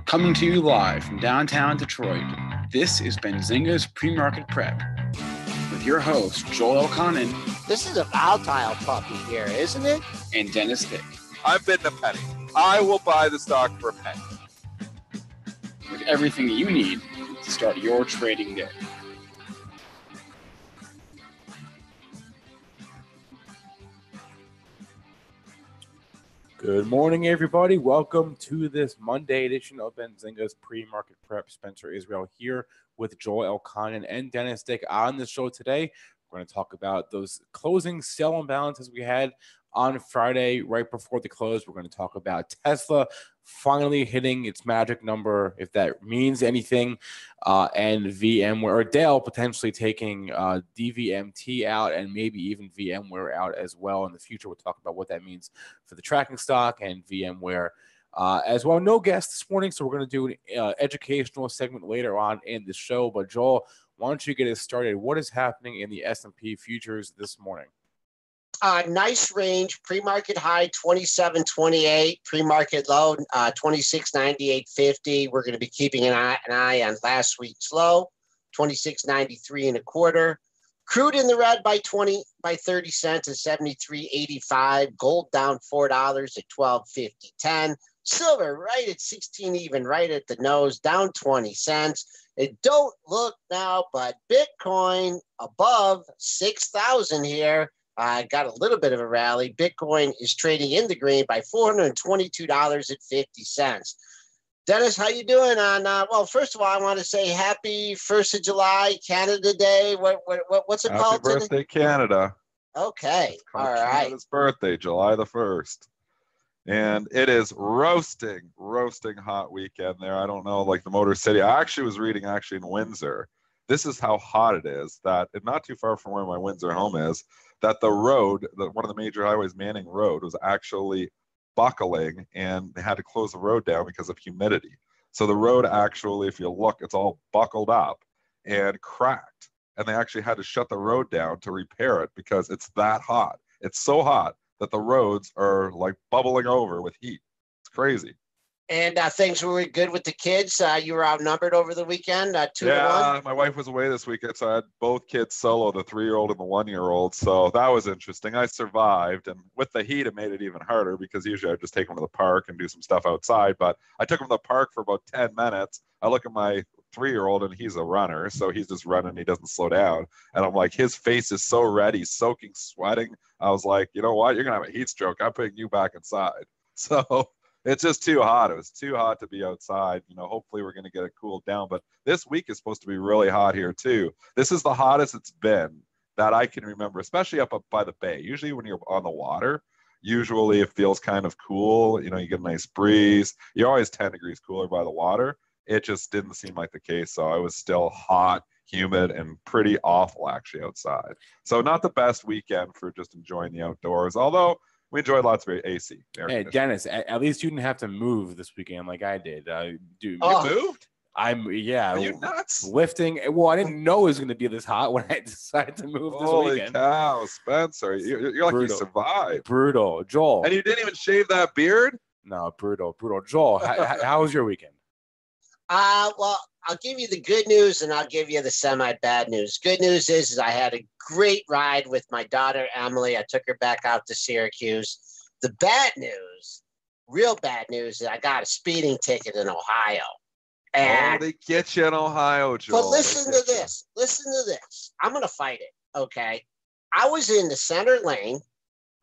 Coming to you live from downtown Detroit, this is Benzinga's Pre-Market Prep with your host, Joel Elconin. This is a volatile puppy here, isn't it? And Dennis Dick. I'm bidding a penny. I will buy the stock for a penny. With everything you need to start your trading day. Good morning, everybody. Welcome to this Monday edition of Benzinga's Pre-Market Prep. Spencer Israel here with Joel Elconin and Dennis Dick on the show today. We're going to talk about those closing sell imbalances we had on Friday right before the close. We're going to talk about Tesla finally hitting its magic number, if that means anything, and VMware, or Dell potentially taking DVMT out and maybe even VMware out as well in the future. We'll talk about what that means for the tracking stock and VMware as well. No guest this morning, so we're going to do an educational segment later on in the show. But Joel, why don't you get us started? What is happening in the S&P futures this morning? Nice range, pre-market high 27.28, pre-market low 26.9850. We're going to be keeping an eye on last week's low, 26.93 and a quarter. Crude in the red by 30 cents at 73.85. Gold down $4 at 12.50.10. Silver right at 16 even, right at the nose, down 20 cents. It don't look now, but Bitcoin above 6,000 here. Got a little bit of a rally. Bitcoin is trading in the green by $422.50. Dennis, how you doing on? Well, first of all, I want to say happy 1st of July, Canada Day. What's it called? Happy birthday, Canada. Okay, all right. Canada's birthday, July the 1st. And it is roasting hot weekend there. I don't know, like the Motor City. I actually was reading in Windsor. This is how hot it is, that not too far from where my Windsor home is, that the road, one of the major highways, Manning Road, was actually buckling, and they had to close the road down because of humidity. So the road actually, if you look, it's all buckled up and cracked. And they actually had to shut the road down to repair it because it's that hot. It's so hot that the roads are like bubbling over with heat. It's crazy. And things were good with the kids. You were outnumbered over the weekend, 2-1. Yeah, my wife was away this weekend, so I had both kids solo, the 3-year-old and the 1-year-old. So that was interesting. I survived, and with the heat, it made it even harder because usually I'd just take them to the park and do some stuff outside. But I took them to the park for about 10 minutes. I look at my 3-year-old, and he's a runner, so he's just running. He doesn't slow down. And I'm like, his face is so red. He's soaking, sweating. I was like, you know what? You're going to have a heat stroke. I'm putting you back inside. So it's just too hot. It was too hot to be outside. Hopefully we're going to get it cooled down. But this week is supposed to be really hot here too. This is the hottest it's been that I can remember, especially up by the bay. Usually when you're on the water, usually it feels kind of cool. You get a nice breeze. You're always 10 degrees cooler by the water. It just didn't seem like the case. So I was still hot, humid, and pretty awful actually outside. So not the best weekend for just enjoying the outdoors, although we enjoyed lots of AC. Hey, Dennis, at least you didn't have to move this weekend like I did. You moved? Are you nuts? Lifting. Well, I didn't know it was going to be this hot when I decided to move this weekend. Holy cow, Spencer. You're like you survived. Brutal. Joel. And you didn't even shave that beard? No, brutal. Joel, how was your weekend? Well, I'll give you the good news and I'll give you the semi-bad news. Good news is I had a great ride with my daughter, Emily. I took her back out to Syracuse. The bad news, real bad news, is I got a speeding ticket in Ohio. And they get you in Ohio, Joel. But listen to this. I'm going to fight it, okay? I was in the center lane.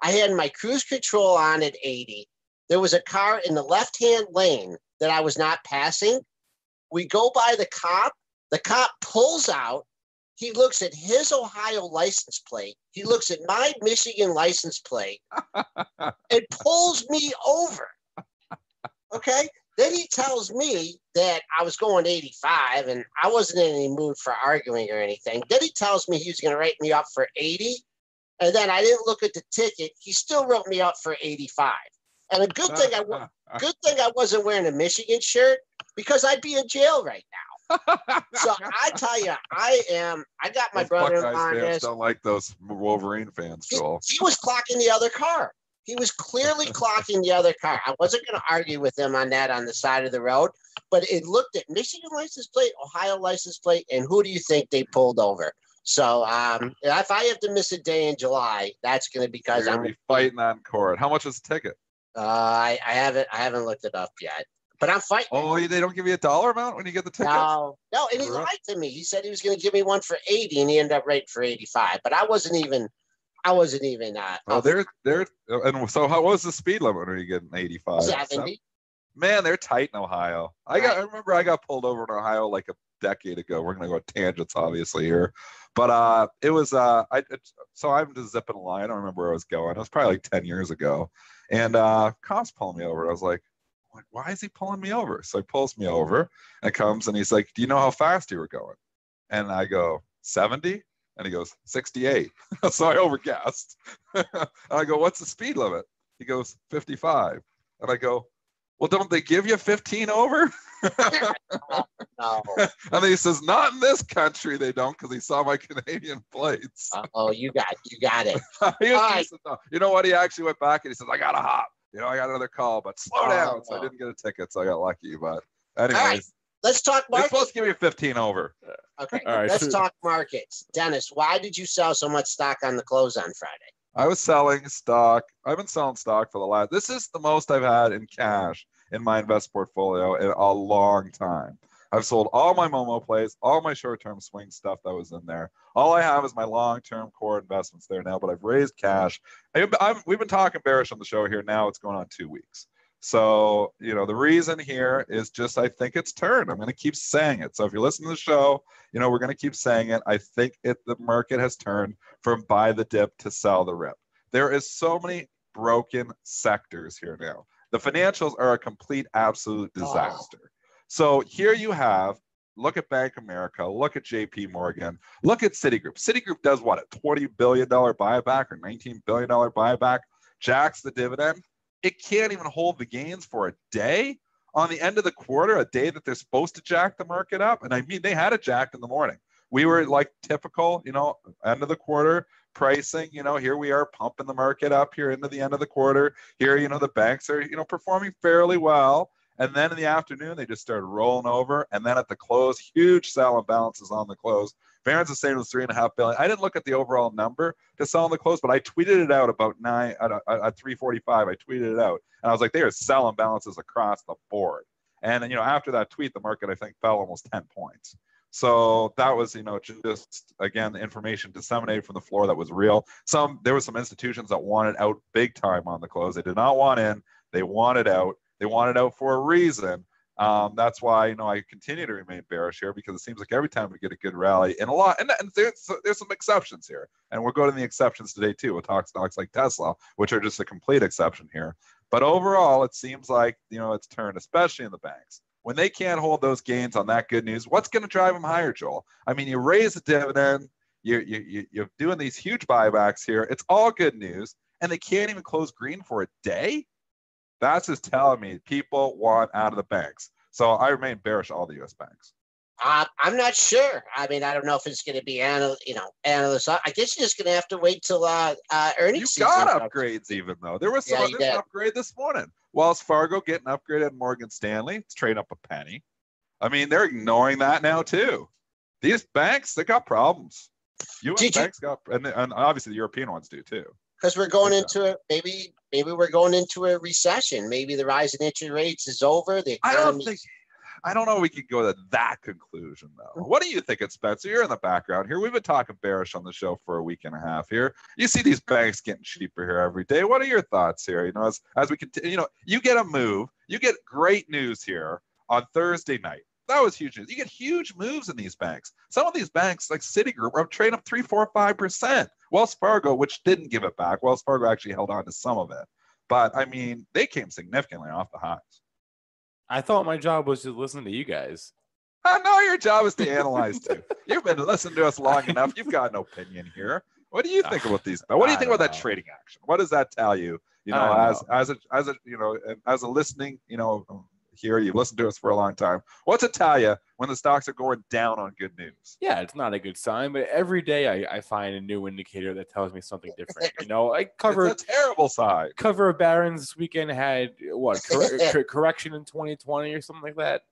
I had my cruise control on at 80. There was a car in the left-hand lane that I was not passing. We go by the cop. The cop pulls out. He looks at his Ohio license plate. He looks at my Michigan license plate and pulls me over. Okay? Then he tells me that I was going 85 and I wasn't in any mood for arguing or anything. Then he tells me he was going to write me up for 80. And then I didn't look at the ticket. He still wrote me up for 85. And a good thing I wasn't wearing a Michigan shirt because I'd be in jail right now. So I tell you, I got my brother-in-law on this. Don't like those Wolverine fans, Joel. He was clocking the other car. He was clearly clocking the other car. I wasn't going to argue with him on that on the side of the road, but it looked at Michigan license plate, Ohio license plate, and who do you think they pulled over? So if I have to miss a day in July, that's going to be because I'm fighting on court. How much is the ticket? I haven't looked it up yet, but I'm fighting. Oh, they don't give you a dollar amount when you get the ticket? No, and he lied to me. He said he was going to give me one for 80, and he ended up rating for 85. But I wasn't even. Oh, they're and so how was the speed limit? Are you getting 85? 70. Man, they're tight in Ohio. I remember I got pulled over in Ohio like a decade ago. We're gonna go tangents, obviously here, but it was so I'm just zipping along. I don't remember where I was going. It was probably like 10 years ago, and cops pulling me over. I was like, why is he pulling me over? So he pulls me over and comes and he's like, do you know how fast you were going? And I go 70. And he goes, 68. So I overgassed. And I go, what's the speed limit? He goes, 55. And I go, well, don't they give you 15 over? No. And he says, not in this country, they don't, because he saw my Canadian plates. Oh, you got it. You know what? He actually went back and he says, I got to hop. I got another call, but slow down. So I didn't get a ticket, so I got lucky. But anyways. All right. Let's talk markets. They're supposed to give you 15 over. Okay, all right, let's talk markets. Dennis, why did you sell so much stock on the close on Friday? I was selling stock. I've been selling stock for the last. This is the most I've had in cash in my invest portfolio in a long time. I've sold all my Momo plays, all my short-term swing stuff that was in there. All I have is my long-term core investments there now, but I've raised cash. We've been talking bearish on the show here now. It's going on 2 weeks. So, the reason here is just I think it's turned. I'm going to keep saying it. So if you listen to the show, we're going to keep saying it. I think the market has turned from buy the dip to sell the rip. There is so many broken sectors here now. The financials are a complete, absolute disaster. So here you have, look at Bank of America, look at JP Morgan, look at Citigroup. Citigroup does what, a $20 billion buyback or $19 billion buyback, jacks the dividend. It can't even hold the gains for a day on the end of the quarter, a day that they're supposed to jack the market up. And I mean, they had it jacked in the morning. We were like typical, end of the quarter pricing, here we are pumping the market up here into the end of the quarter. Here, the banks are, performing fairly well. And then in the afternoon, they just started rolling over. And then at the close, huge sell imbalances on the close. Barron's is saying it was $3.5 billion. I didn't look at the overall number to sell on the close, but I tweeted it out about at 3:45. I tweeted it out, and I was like, "They are selling balances across the board." And then, after that tweet, the market I think fell almost 10 points. So that was, just again the information disseminated from the floor that was real. There were some institutions that wanted out big time on the close. They did not want in. They wanted out. They wanted out for a reason. That's why I continue to remain bearish here, because it seems like every time we get a good rally and there's some exceptions here, and we're going to the exceptions today too. We'll talk stocks like Tesla, which are just a complete exception here. But overall, it seems like it's turned, especially in the banks. When they can't hold those gains on that good news, what's going to drive them higher, Joel? I mean, you raise the dividend, you're doing these huge buybacks here. It's all good news, and they can't even close green for a day. That's just telling me people want out of the banks. So I remain bearish all the U.S. banks. I'm not sure. I mean, I don't know if it's going to be analysts. I guess you're just going to have to wait till earnings season. You got upgrades even though. There was an upgrade this morning. Wells Fargo getting upgraded, Morgan Stanley. It's trading up a penny. I mean, they're ignoring that now too. These banks, they got problems. U.S. banks got, and obviously the European ones do too. Because we're going into it, maybe we're going into a recession. Maybe the rise in interest rates is over. I don't know if we could go to that conclusion though. What do you think, Spencer? You're in the background here. We've been talking bearish on the show for a week and a half here. You see these banks getting cheaper here every day. What are your thoughts here? As we continue, you get a move, you get great news here on Thursday night. That was huge news. You get huge moves in these banks. Some of these banks, like Citigroup, are trading up 3, 4, 5%. Wells Fargo, which didn't give it back. Wells Fargo actually held on to some of it. But, I mean, they came significantly off the highs. I thought my job was to listen to you guys. I know your job is to analyze, too. You've been listening to us long enough. You've got an opinion here. What do you think about these? What do you think about that trading action? What does that tell you? As a listening, here. You've listened to us for a long time. What's it tell you when the stocks are going down on good news? Yeah, it's not a good sign, but every day I find a new indicator that tells me something different. I cover It's a terrible sign. Cover of Barron's this weekend had what correction in 2020 or something like that,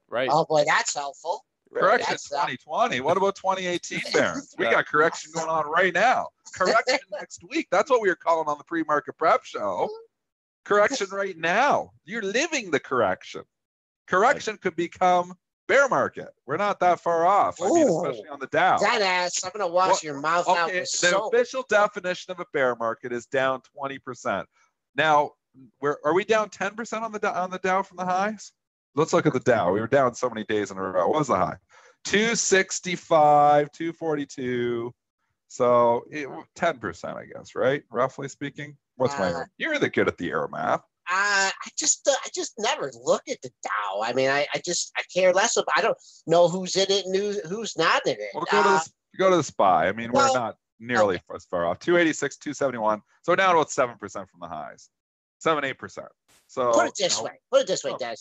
right? Oh boy, that's helpful. Correction 2020. What about 2018, Barron's? We got correction going on right now. Correction next week. That's what we were calling on the pre-market prep show. Correction right now. You're living the correction. Correction could become bear market. We're not that far off. I mean, especially on the Dow. That ass, I'm going to wash your mouth out with soap. The official definition of a bear market is down 20%. Now, are we down 10% on the Dow from the highs? Let's look at the Dow. We were down so many days in a row. What was the high? 265, 242. So 10%, I guess, right? Roughly speaking. What's my? You're the good at the air math. I just never look at the Dow. I mean, I care less about. I don't know who's in it and who's not in it. Well, go to the SPY. I mean, we're not nearly as far off. 286, 271. So down about 7% from the highs. 7-8%. So put it this way, Des.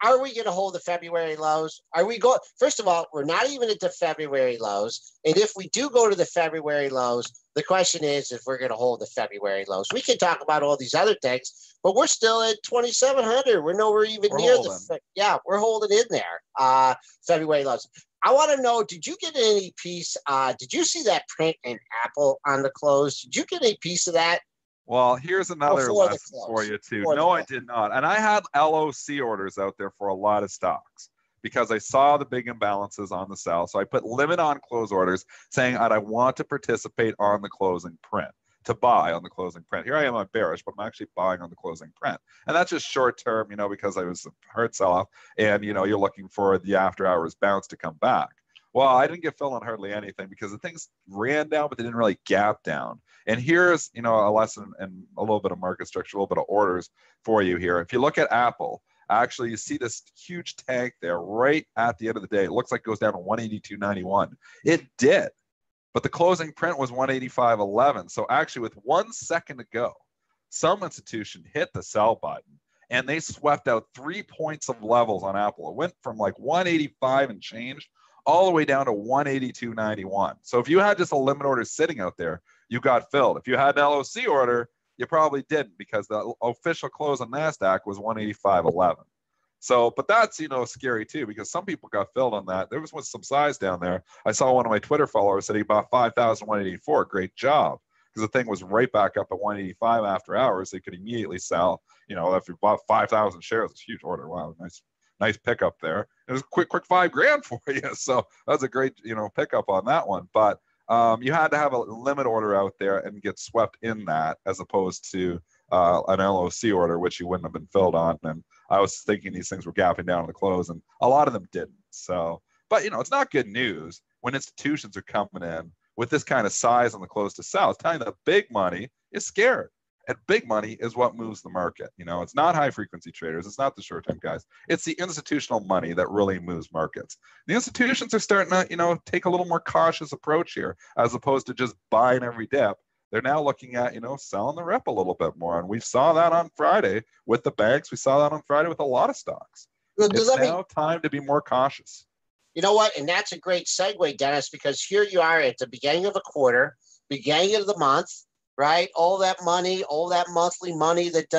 Are we going to hold the February lows? Are we going? First of all, we're not even at the February lows. And if we do go to the February lows, the question is if we're going to hold the February lows. We can talk about all these other things, but we're still at 2,700. We're nowhere even near we're holding in there. February lows. I want to know, did you get any piece? Did you see that print in Apple on the close? Did you get any piece of that? Well, here's another lesson for you, too. No, I did not. And I had LOC orders out there for a lot of stocks because I saw the big imbalances on the sell. So I put limit on close orders saying I want to participate on the closing print, to buy on the closing print. Here I am, I'm bearish, but I'm actually buying on the closing print. And that's just short term, because I was a hard sell off and, you're looking for the after hours bounce to come back. Well, I didn't get filled on hardly anything because the things ran down, but they didn't really gap down. And here's, a lesson and a little bit of market structure, a little bit of orders for you here. If you look at Apple, actually, you see this huge tank there right at the end of the day. It looks like it goes down to 182.91. It did, but the closing print was 185.11. So actually, with 1 second to go, some institution hit the sell button and they swept out 3 points of levels on Apple. It went from like 185 and change all the way down to 182.91. So if you had just a limit order sitting out there, you got filled. If you had an LOC order, you probably didn't because the official close on NASDAQ was 185.11. So, but that's, scary too, because some people got filled on that. There was some size down there. I saw one of my Twitter followers said he bought 5,184. Great job. Because the thing was right back up at 185 after hours. They could immediately sell, if you bought 5,000 shares, it's a huge order. Wow. Nice pickup there. It was a quick $5,000 for you. So that's a great, pickup on that one. But you had to have a limit order out there and get swept in that as opposed to an LOC order, which you wouldn't have been filled on. And I was thinking these things were gapping down on the close, and a lot of them didn't. So, but, it's not good news when institutions are coming in with this kind of size on the close to sell. It's telling you that big money is scared. And big money is what moves the market. It's not high frequency traders. It's not the short term guys. It's the institutional money that really moves markets. The institutions are starting to, take a little more cautious approach here, as opposed to just buying every dip. They're now looking at, selling the rep a little bit more. And we saw that on Friday with the banks. We saw that on Friday with a lot of stocks. It's now time to be more cautious. You know what? And that's a great segue, Dennis, because here you are at the beginning of a quarter, beginning of the month. Right, all that money, all that monthly money that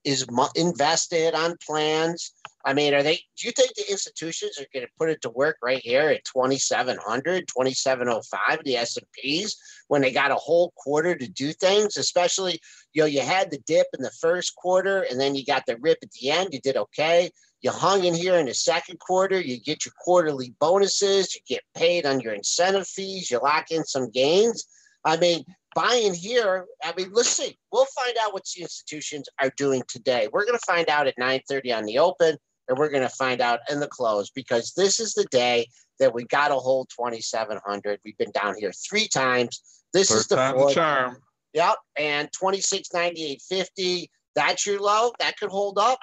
is invested on plans. I mean, do you think the institutions are going to put it to work right here at 2,700, 2,705, the S&Ps, when they got a whole quarter to do things? Especially, you had the dip in the first quarter, and then you got the rip at the end. You did okay. You hung in here in the second quarter. You get your quarterly bonuses. You get paid on your incentive fees. You lock in some gains. I mean, buying here, let's see. We'll find out what the institutions are doing today. We're going to find out at 9:30 on the open, and we're going to find out in the close, because this is the day that we got to hold 2,700. We've been down here 3 times. This is the fourth charm. Yep, and 26.9850. That's your low. That could hold up,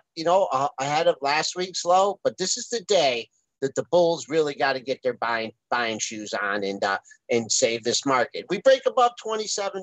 ahead of last week's low. But this is the day that the bulls really got to get their buying shoes on and save this market. We break above 27,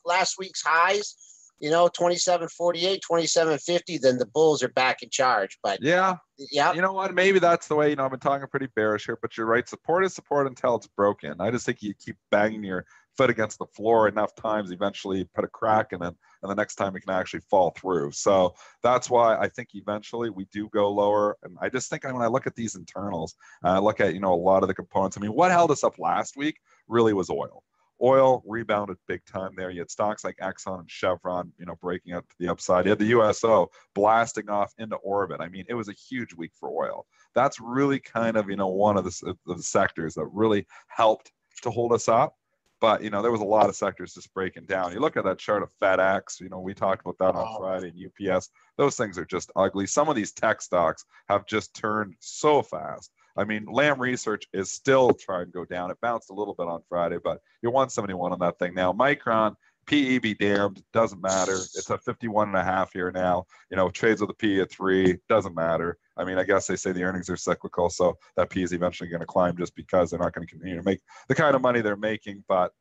last week's highs. 27.48, 27.50, then the Bulls are back in charge. But yeah, yeah, you know what? Maybe that's the way. I've been talking pretty bearish here, but you're right. Support is support until it's broken. I just think you keep banging your foot against the floor enough times, eventually put a crack in it, and the next time it can actually fall through. So that's why I think eventually we do go lower. And I just think when I look at these internals, I look at, a lot of the components. I mean, what held us up last week really was oil. Oil rebounded big time there. You had stocks like Exxon and Chevron, breaking out to the upside. You had the USO blasting off into orbit. I mean, it was a huge week for oil. That's really kind of, one of the sectors that really helped to hold us up. But, there was a lot of sectors just breaking down. You look at that chart of FedEx, we talked about that on Friday, and UPS. Those things are just ugly. Some of these tech stocks have just turned so fast. I mean, Lam Research is still trying to go down. It bounced a little bit on Friday, but you're 171 on that thing now. Micron, PE be damned, doesn't matter. It's at 51.5 here now. Trades with a PE at 3, doesn't matter. I mean, I guess they say the earnings are cyclical, so that PE is eventually going to climb just because they're not going to continue to make the kind of money they're making. But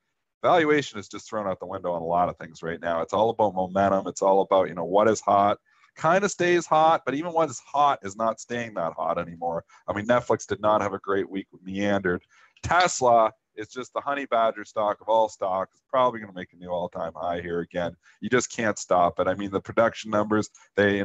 valuation is just thrown out the window on a lot of things right now. It's all about momentum. It's all about, what is hot. Kind of stays hot, but even what is hot is not staying that hot anymore. I mean, Netflix did not have a great week with Meandered. Tesla is just the honey badger stock of all stocks. It's probably going to make a new all-time high here again. You just can't stop it. I mean, the production numbers, they,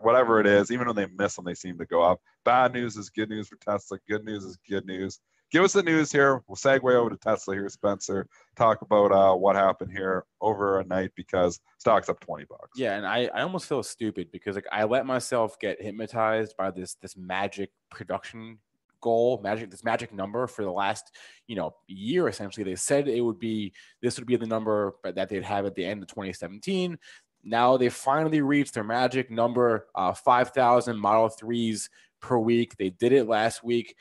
whatever it is, even when they miss them, they seem to go up. Bad news is good news for Tesla. Good news is good news. Give us the news here. We'll segue over to Tesla here, Spencer. Talk about what happened here over a night because stock's up $20. Yeah, and I almost feel stupid because I let myself get hypnotized by this magic production goal, this magic number for the last year. Essentially, they said this would be the number that they'd have at the end of 2017. Now they finally reached their magic number, 5,000 Model 3s per week. They did it last week.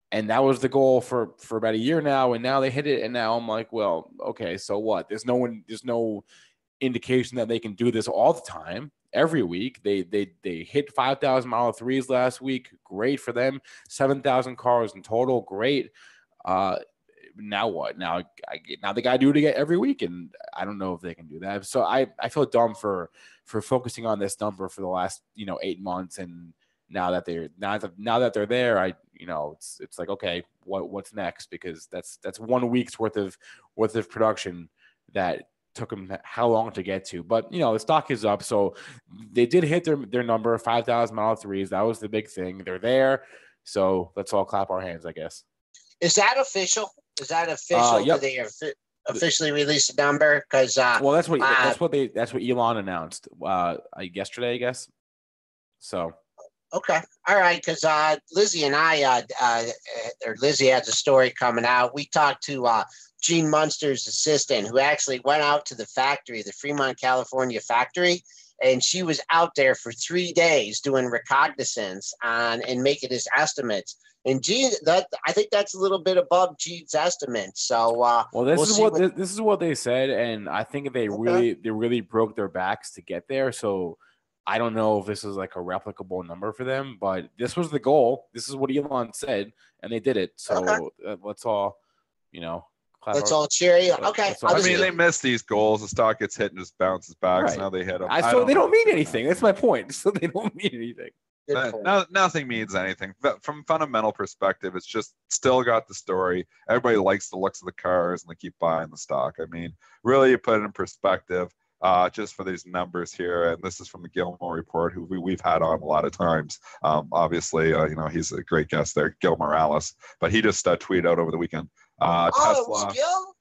And that was the goal for about a year now. And now they hit it. And now I'm like, well, okay, so what? There's no indication that they can do this all the time. Every week they hit 5,000 Model 3s last week. Great for them. 7,000 cars in total. Great. Now what? Now they got to do it again every week. And I don't know if they can do that. So I feel dumb for focusing on this number for the last, 8 months. And now that they're there, it's like, okay, what's next? Because that's 1 week's worth of production that took them how long to get to. But the stock is up, so they did hit their number, 5,000 Model 3s. That was the big thing. They're there, so let's all clap our hands, I guess. Is that official? Yep. Did they officially release a number? Because well, that's what Elon announced yesterday, I guess. So. Okay. All right. Because Lizzie and I, or Lizzie has a story coming out. We talked to Gene Munster's assistant, who actually went out to the factory, the Fremont, California factory, and she was out there for 3 days doing reconnaissance and making his estimates. And Gene, I think that's a little bit above Gene's estimate. So, well, this is what they said, and I think they really broke their backs to get there. So. I don't know if this is like a replicable number for them, but this was the goal. This is what Elon said, and they did it. So let's all, let's all cheer you. Okay. They miss these goals. The stock gets hit and just bounces back. Right. So now they hit them. So they don't mean anything. That's my point. So they don't mean anything. Nothing means anything. From a fundamental perspective, it's just still got the story. Everybody likes the looks of the cars, and they keep buying the stock. I mean, really, you put it in perspective. Just for these numbers here, and this is from the Gilmore Report, who we've had on a lot of times. Obviously, he's a great guest there, Gil Morales, but he just tweeted out over the weekend.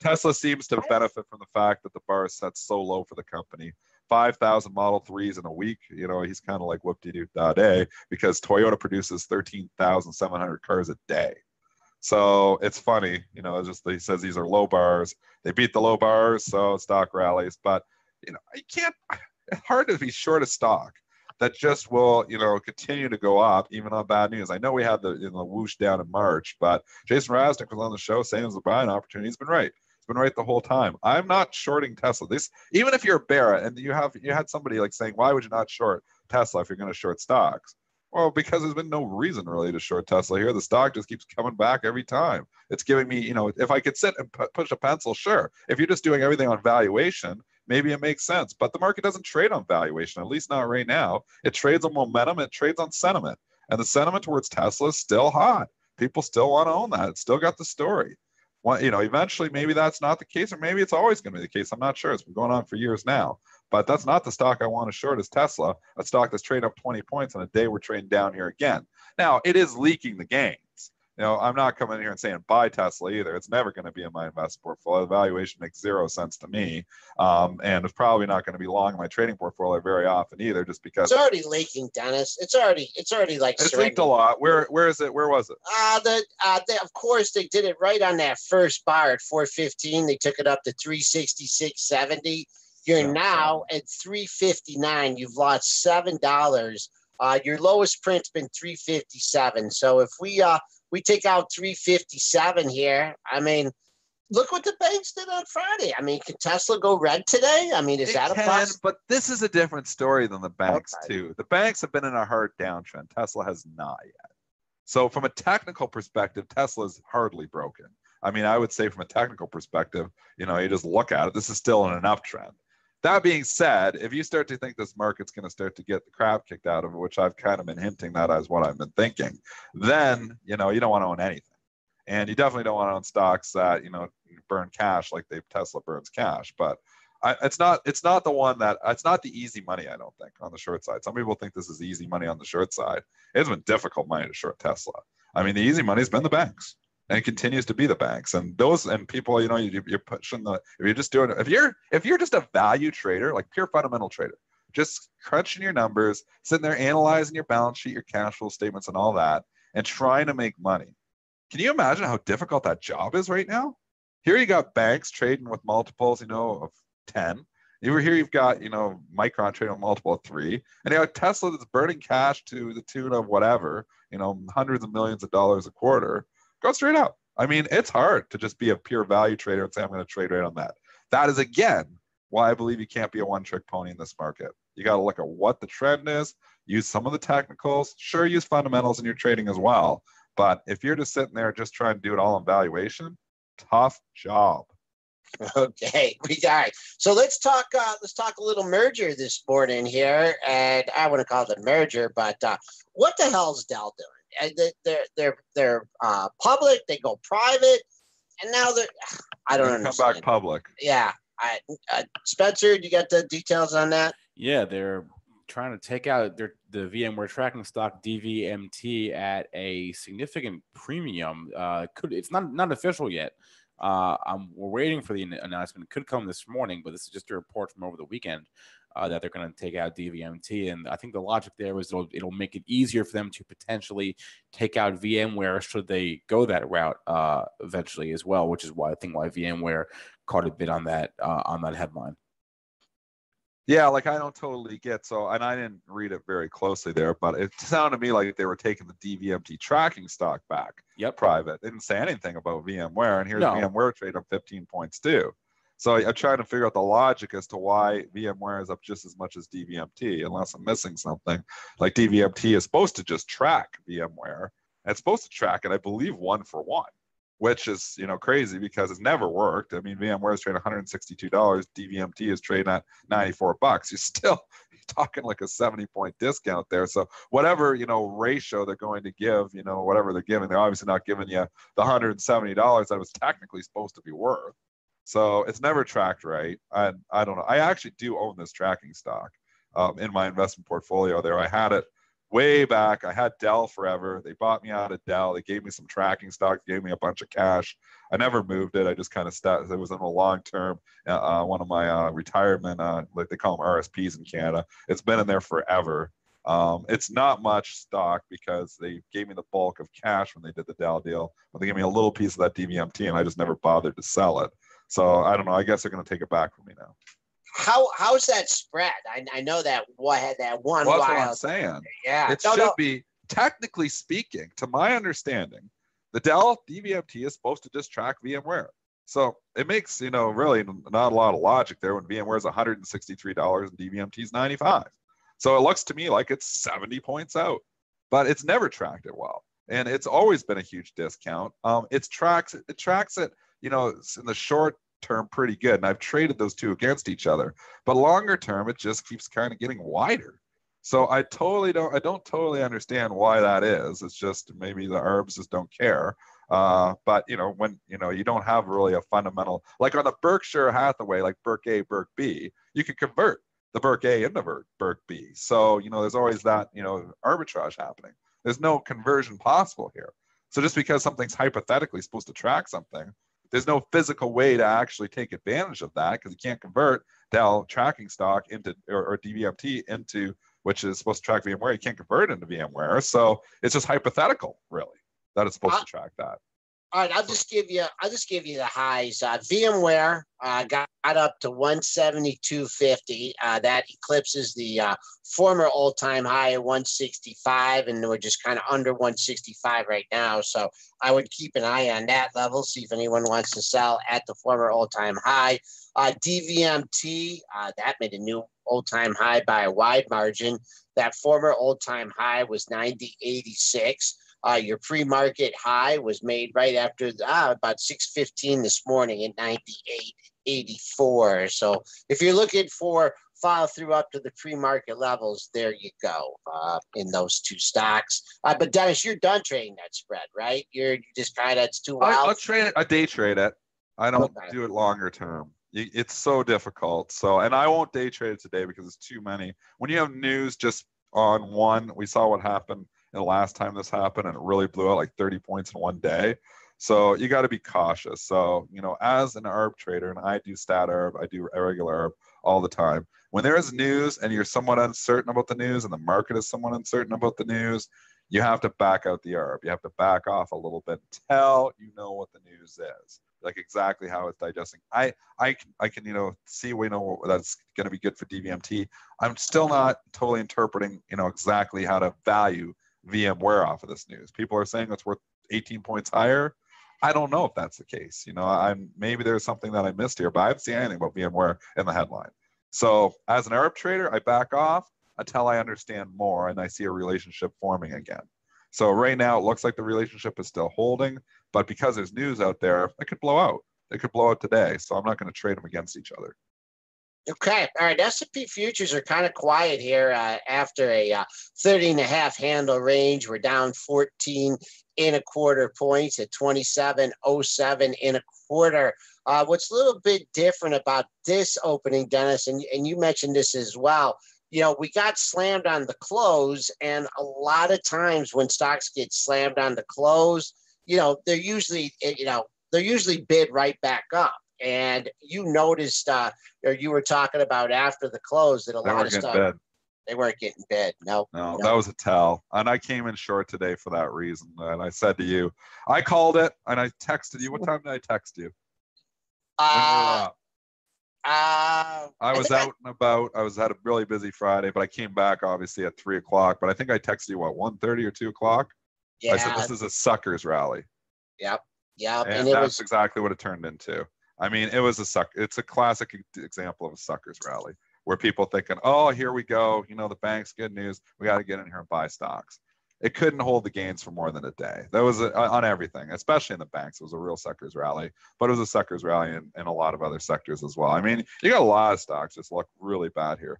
Tesla seems to benefit from the fact that the bar is set so low for the company. 5,000 Model 3s in a week. He's kind of like whoop-de-doo-da-day because Toyota produces 13,700 cars a day. So it's funny, he says these are low bars. They beat the low bars, so stock rallies, but it's hard to be short a stock that just will, continue to go up even on bad news. I know we had the whoosh down in March, but Jason Raznick was on the show saying it was a buying opportunity. He's been right. He's been right the whole time. I'm not shorting Tesla. Even if you're a bear and you had somebody like saying, why would you not short Tesla if you're going to short stocks? Well, because there's been no reason really to short Tesla here. The stock just keeps coming back every time. It's giving me, if I could sit and push a pencil, sure. If you're just doing everything on valuation, maybe it makes sense. But the market doesn't trade on valuation, at least not right now. It trades on momentum. It trades on sentiment. And the sentiment towards Tesla is still hot. People still want to own that. It's still got the story. Well, eventually maybe that's not the case, or maybe it's always going to be the case. I'm not sure. It's been going on for years now. But that's not the stock I want to short is Tesla, a stock that's trading up 20 points on a day we're trading down here again. Now, it is leaking the gains. I'm not coming in here and saying buy Tesla either. It's never going to be in my investment portfolio. The valuation makes zero sense to me. And it's probably not going to be long in my trading portfolio very often either, just because it's already leaking, Dennis. It's already like it's leaked a lot. Where is it? Where was it? Of course they did it right on that first bar at 415. They took it up to 366.70. You're now at 359. You've lost $7. Your lowest print's been 357. So if we take out 357 here, I mean, look what the banks did on Friday. I mean, can Tesla go red today? I mean, is that a possibility? But this is a different story than the banks too. The banks have been in a hard downtrend. Tesla has not yet. So from a technical perspective, Tesla's hardly broken. I mean, I would say from a technical perspective, you just look at it, this is still in an uptrend. That being said, if you start to think this market's going to start to get the crap kicked out of it, which I've kind of been hinting that as what I've been thinking, then, you don't want to own anything. And you definitely don't want to own stocks that, burn cash like Tesla burns cash. But it's not the easy money, I don't think, on the short side. Some people think this is easy money on the short side. It's been difficult money to short Tesla. I mean, the easy money has been the banks. And it continues to be the banks and people, you're pushing if you're just doing it. If you're just a value trader, like pure fundamental trader, just crunching your numbers, sitting there analyzing your balance sheet, your cash flow statements and all that, and trying to make money. Can you imagine how difficult that job is right now? Here you got banks trading with multiples, of 10. Over here you've got, Micron trading with multiple of 3. And you got Tesla that's burning cash to the tune of whatever, hundreds of millions of dollars a quarter. Go straight up. I mean, it's hard to just be a pure value trader and say, I'm going to trade right on that. That is, again, why I believe you can't be a one-trick pony in this market. You got to look at what the trend is, use some of the technicals, sure, use fundamentals in your trading as well. But if you're just sitting there just trying to do it all on valuation, tough job. Okay, all right. So let's talk a little merger this morning here, and I want to call it a merger, but what the hell is Dell doing? They're public. They go private, and now I don't understand. Come back public. Yeah. Spencer, you got the details on that? Yeah, they're trying to take out the VMware tracking stock DVMT at a significant premium. It's not official yet. We're waiting for the announcement. It could come this morning, but this is just a report from over the weekend. That they're going to take out DVMT. And I think the logic there is it'll make it easier for them to potentially take out VMware should they go that route eventually as well, which is why VMware caught a bit on that headline. Yeah, like I don't totally get and I didn't read it very closely there, but it sounded to me like they were taking the DVMT tracking stock back. Yep. Private. They didn't say anything about VMware, and here's VMware trade up 15 points too. So I'm trying to figure out the logic as to why VMware is up just as much as DVMT, unless I'm missing something. Like DVMT is supposed to just track VMware, and it's supposed to track it, I believe, 1-for-1, which is crazy because it's never worked. I mean, VMware is trading $162, DVMT is trading at $94. You're talking like a 70-point discount there. So whatever ratio they're going to give, whatever they're giving, they're obviously not giving you the $170 that it was technically supposed to be worth. So it's never tracked right. I don't know. I actually do own this tracking stock in my investment portfolio there. I had it way back. I had Dell forever. They bought me out of Dell. They gave me some tracking stock, gave me a bunch of cash. I never moved it. I just kind of stuck. It was in the long term. One of my retirement, like they call them RSPs in Canada. It's been in there forever. It's not much stock because they gave me the bulk of cash when they did the Dell deal, but they gave me a little piece of that DVMT, and I just never bothered to sell it. So I don't know. I guess they're going to take it back from me now. How's that spread? I know that had that one. Well, that's what I'm saying. Yeah, it should be, technically speaking, to my understanding, the Dell DVMT is supposed to just track VMware. So it makes really not a lot of logic there when VMware is $163 and DVMT is $95. So it looks to me like it's 70 points out, but it's never tracked it well, and it's always been a huge discount. It tracks it. In the short term pretty good, and I've traded those two against each other. But longer term, it just keeps kind of getting wider. So I don't totally understand why that is. It's just maybe the ARBs just don't care. But when you don't have really a fundamental, like on the Berkshire Hathaway, like Berk A, Berk B, you can convert the Berk A into Berk B. So there's always that arbitrage happening. There's no conversion possible here. So just because something's hypothetically supposed to track something, there's no physical way to actually take advantage of that, because you can't convert Dell tracking stock into or DVMT into, which is supposed to track VMware. You can't convert it into VMware. So it's just hypothetical, really, that it's supposed to track that. All right, I'll just give you the highs. VMware got up to 172.50. That eclipses the former all-time high at 165, and we're just kind of under 165 right now. So I would keep an eye on that level, see if anyone wants to sell at the former all-time high. DVMT, that made a new all-time high by a wide margin. That former all-time high was 90.86. Your pre-market high was made right after about 6:15 this morning at 98.84. So if you're looking for follow through up to the pre-market levels, there you go in those two stocks. But Dennis, you're done trading that spread, right? You just kind of, it's too wild. I'll trade it. I day trade it. I don't do it longer term. It's so difficult. So, and I won't day trade it today because it's too many. When you have news just on one, we saw what happened the last time this happened, and it really blew out like 30 points in one day. So you got to be cautious. So, as an ARB trader, and I do stat ARB, I do regular ARB all the time. When there is news and you're somewhat uncertain about the news and the market is somewhat uncertain about the news, you have to back out the ARB. You have to back off a little bit until you know what the news is, like exactly how it's digesting. I can see that's going to be good for DVMT. I'm still not totally interpreting exactly how to value VMware off of this news. People are saying it's worth 18 points higher. I don't know if that's the case. Maybe there's something that I missed here, but I haven't seen anything about VMware in the headline. So as an ARB trader, I back off until I understand more and I see a relationship forming again. So right now it looks like the relationship is still holding, but because there's news out there, it could blow out. It could blow out today. So I'm not going to trade them against each other. Okay. All right. S&P futures are kind of quiet here after a 30.5 handle range. We're down 14.25 points at 27.07 What's a little bit different about this opening, Dennis, and you mentioned this as well, we got slammed on the close, and a lot of times when stocks get slammed on the close, they're usually bid right back up. And you noticed, or you were talking about after the close, that a lot of stuff, they weren't getting bid. No, that was a tell. And I came in short today for that reason. And I said to you, I called it and I texted you. What time did I text you? I was out and about. I had a really busy Friday, but I came back obviously at 3:00. But I think I texted you, 1:30 or 2:00? Yeah. I said, this is a suckers rally. Yep. And that's exactly what it turned into. I mean, it's a classic example of a suckers rally where people thinking, oh, here we go. The bank's good news. We got to get in here and buy stocks. It couldn't hold the gains for more than a day. That was on everything, especially in the banks. It was a real suckers rally, but it was a suckers rally in a lot of other sectors as well. I mean, you got a lot of stocks just look really bad here.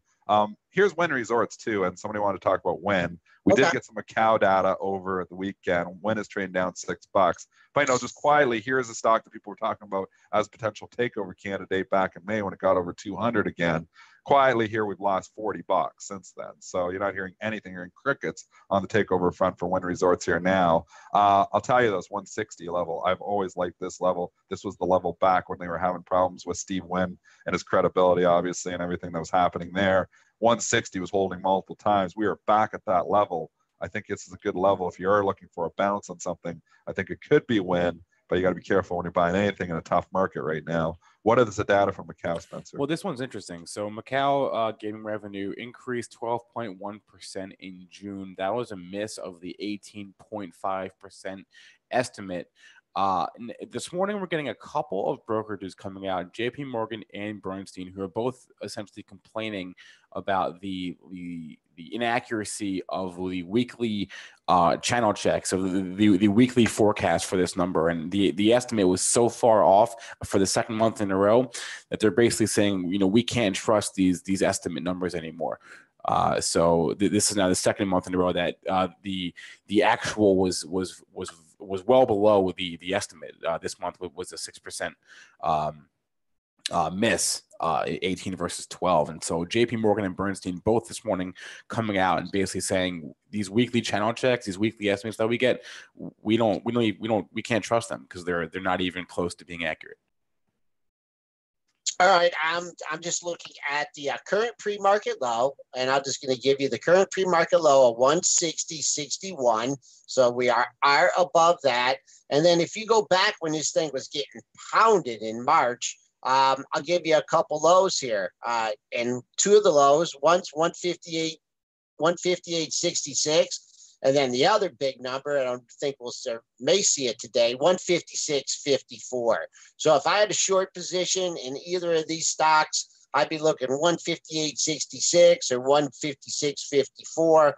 Here's Wynn Resorts too, and somebody wanted to talk about Wynn. We did get some Macau data over the weekend. Wynn is trading down $6. But just quietly, here's a stock that people were talking about as a potential takeover candidate back in May when it got over 200 again. Quietly here, we've lost $40 since then. So you're not hearing anything. You're hearing crickets on the takeover front for Wynn Resorts here now. I'll tell you this 160 level. I've always liked this level. This was the level back when they were having problems with Steve Wynn and his credibility, obviously, and everything that was happening there. 160 was holding multiple times. We are back at that level. I think this is a good level. If you are looking for a bounce on something, I think it could be Wynn, but you got to be careful when you're buying anything in a tough market right now. What is the data from Macau, Spencer? Well, this one's interesting. So Macau gaming revenue increased 12.1% in June. That was a miss of the 18.5% estimate. This morning, we're getting a couple of brokerages coming out, JP Morgan and Bernstein, who are both essentially complaining about the inaccuracy of the weekly channel checks, of the weekly forecast for this number. And the estimate was so far off for the second month in a row that they're basically saying, we can't trust these estimate numbers anymore. So this is now the second month in a row that the actual was well below the estimate. This month was a 6% miss, 18 versus 12. And so JP Morgan and Bernstein both this morning coming out and basically saying these weekly channel checks, these weekly estimates that we get, we can't trust them because they're not even close to being accurate. All right, I'm just looking at the current pre-market low, and I'm just going to give you the current pre-market low of 160.61. So we are above that. And then if you go back when this thing was getting pounded in March, I'll give you a couple lows here. And two of the lows, one's 158.66. And then the other big number, I don't think may see it today, 156.54. So if I had a short position in either of these stocks, I'd be looking 158.66 or 156.54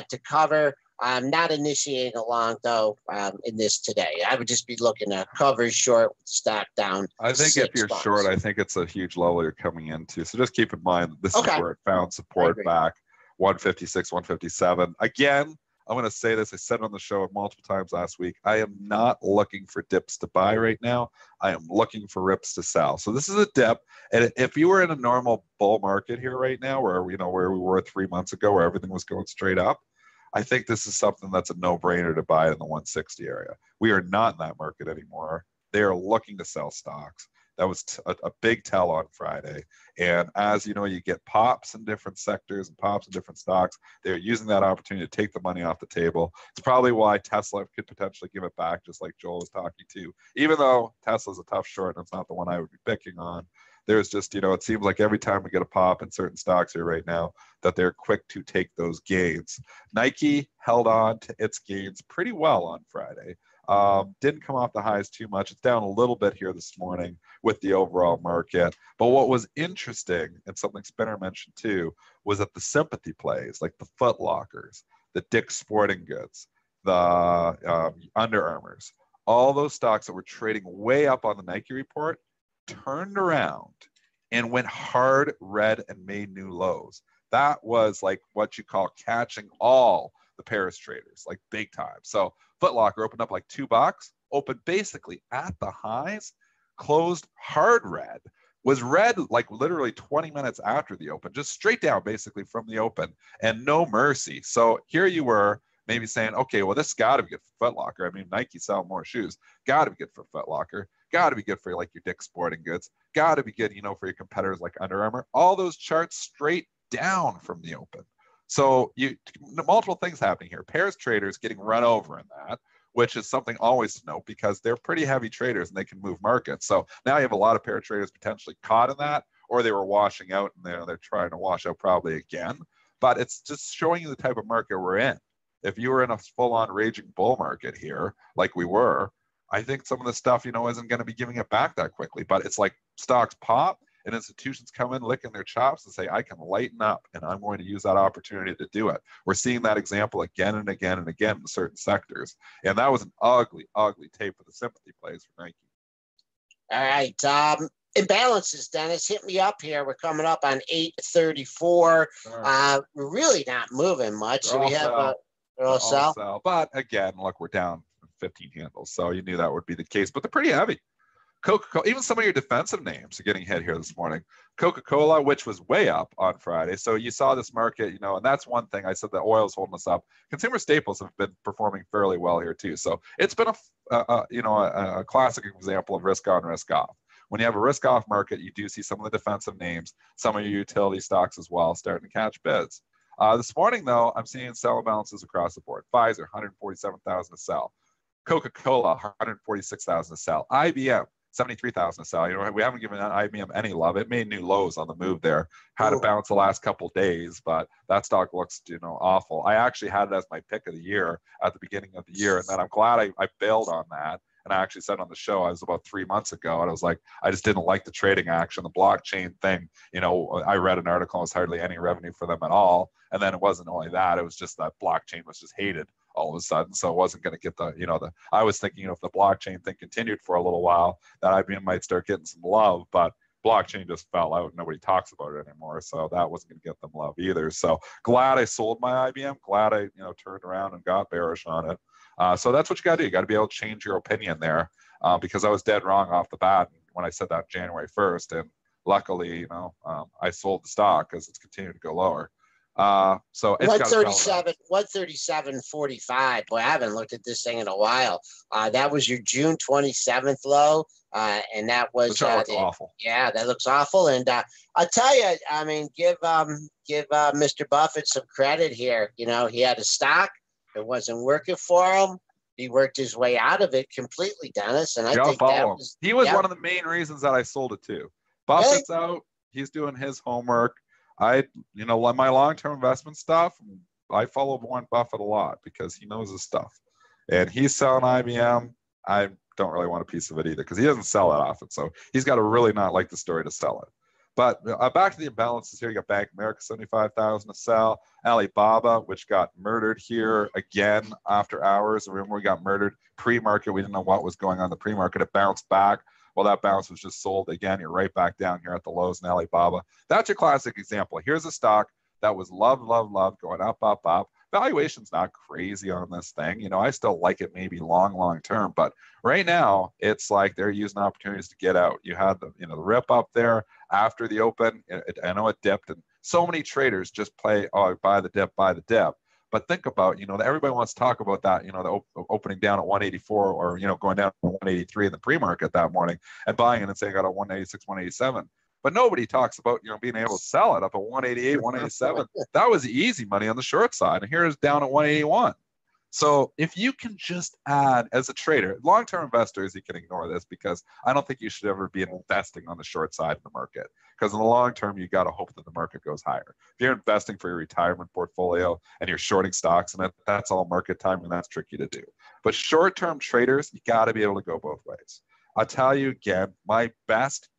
to cover. I'm not initiating a long, though, in this today. I would just be looking to cover short with the stock down. I think if you're short, I think it's a huge level you're coming into. So just keep in mind, this is where it found support back, 156, 157. Again, I'm going to say this. I said it on the show multiple times last week. I am not looking for dips to buy right now. I am looking for rips to sell. So this is a dip. And if you were in a normal bull market here right now, where we were 3 months ago, where everything was going straight up, I think this is something that's a no-brainer to buy in the 160 area. We are not in that market anymore. They are looking to sell stocks. That was a big tell on Friday. And as you know, you get pops in different sectors and pops in different stocks. They're using that opportunity to take the money off the table. It's probably why Tesla could potentially give it back, just like Joel was talking to. Even though Tesla's a tough short and it's not the one I would be picking on, there's just, it seems like every time we get a pop in certain stocks here right now, that they're quick to take those gains. Nike held on to its gains pretty well on Friday. Didn't come off the highs too much. It's down a little bit here this morning with the overall market. But what was interesting, and something Spinner mentioned too, was that the sympathy plays, like the Foot Lockers, the Dick's Sporting Goods, the Under Armours, all those stocks that were trading way up on the Nike report turned around and went hard red and made new lows. That was like what you call catching all the Paris traders, like big time. So Foot Locker opened up like $2, opened basically at the highs, closed hard red, was red like literally 20 minutes after the open, just straight down basically from the open, and no mercy. So here you were maybe saying, okay, well, this got to be good for Foot Locker. I mean, Nike sell more shoes, got to be good for Foot Locker, got to be good for like your Dick's Sporting Goods, got to be good, for your competitors like Under Armour. All those charts straight down from the open. So multiple things happening here. Paris traders getting run over in that, which is something always to note because they're pretty heavy traders and they can move markets. So now you have a lot of Paris traders potentially caught in that, or they were washing out and they're trying to wash out probably again. But it's just showing you the type of market we're in. If you were in a full-on raging bull market here, like we were, I think some of the stuff, isn't going to be giving it back that quickly. But it's like stocks pop and institutions come in licking their chops and say, I can lighten up and I'm going to use that opportunity to do it. We're seeing that example again and again and again in certain sectors. And that was an ugly, ugly tape of the sympathy plays for Nike. All right. Imbalances, Dennis, hit me up here. We're coming up on 8:34. We're really not moving much. So we have a sell. But again, look, we're down 15 handles. So you knew that would be the case, but they're pretty heavy. Coca-Cola, even some of your defensive names are getting hit here this morning. Coca-Cola, which was way up on Friday. So you saw this market, and that's one thing I said that oil's holding us up. Consumer staples have been performing fairly well here too. So it's been a classic example of risk on, risk off. When you have a risk off market, you do see some of the defensive names, some of your utility stocks as well, starting to catch bids. This morning, though, I'm seeing sell balances across the board. Pfizer, 147,000 to sell. Coca-Cola, 146,000 to sell. IBM, 73,000 to sell. We haven't given IBM any love. It made new lows on the move there. Had to bounce the last couple days, but that stock looks, awful. I actually had it as my pick of the year at the beginning of the year, and then I'm glad I bailed on that. And I actually said on the show, I was about 3 months ago, and I was like, I just didn't like the trading action, the blockchain thing. You know, I read an article, it was hardly any revenue for them at all. And then it wasn't only that, it was just that blockchain was just hated all of a sudden. So it wasn't going to get I was thinking, if the blockchain thing continued for a little while, that IBM might start getting some love, but blockchain just fell out. Nobody talks about it anymore. So that wasn't going to get them love either. So glad I sold my IBM, glad I, turned around and got bearish on it. So that's what you got to do. You got to be able to change your opinion there, because I was dead wrong off the bat when I said that January 1st. And luckily, I sold the stock because it's continued to go lower. So it's 137.45. Boy, I haven't looked at this thing in a while. That was your June 27th low. And that was awful. Yeah, that looks awful. And I'll tell you, I mean, give Mr. Buffett some credit here. He had a stock that wasn't working for him. He worked his way out of it completely, Dennis. And I think he was one of the main reasons that I sold it too. Buffett's out. He's doing his homework. My long-term investment stuff, I follow Warren Buffett a lot because he knows his stuff. And he's selling IBM. I don't really want a piece of it either because he doesn't sell that often. So he's got to really not like the story to sell it. But back to the imbalances here. You got Bank of America, 75,000 to sell. Alibaba, which got murdered here again after hours. Remember, we got murdered pre-market. We didn't know what was going on in the pre-market. It bounced back. Well, that bounce was just sold again. You're right back down here at the lows in Alibaba. That's your classic example. Here's a stock that was love, going up, up, up. Valuation's not crazy on this thing. I still like it maybe long term, but right now it's like they're using opportunities to get out. You had the rip up there after the open. I know it dipped, and so many traders just play, buy the dip. But think about, everybody wants to talk about that, the opening down at 184 or, going down to 183 in the pre-market that morning and buying it and saying I got a 186, 187. But nobody talks about, being able to sell it up at 188, 187. That was easy money on the short side. And here it's down at 181. So if you can just add, as a trader, long-term investors, you can ignore this because I don't think you should ever be investing on the short side of the market. Because in the long term, you got to hope that the market goes higher. If you're investing for your retirement portfolio and you're shorting stocks, and that's all market time, and that's tricky to do. But short-term traders, you got to be able to go both ways. I'll tell you again, my best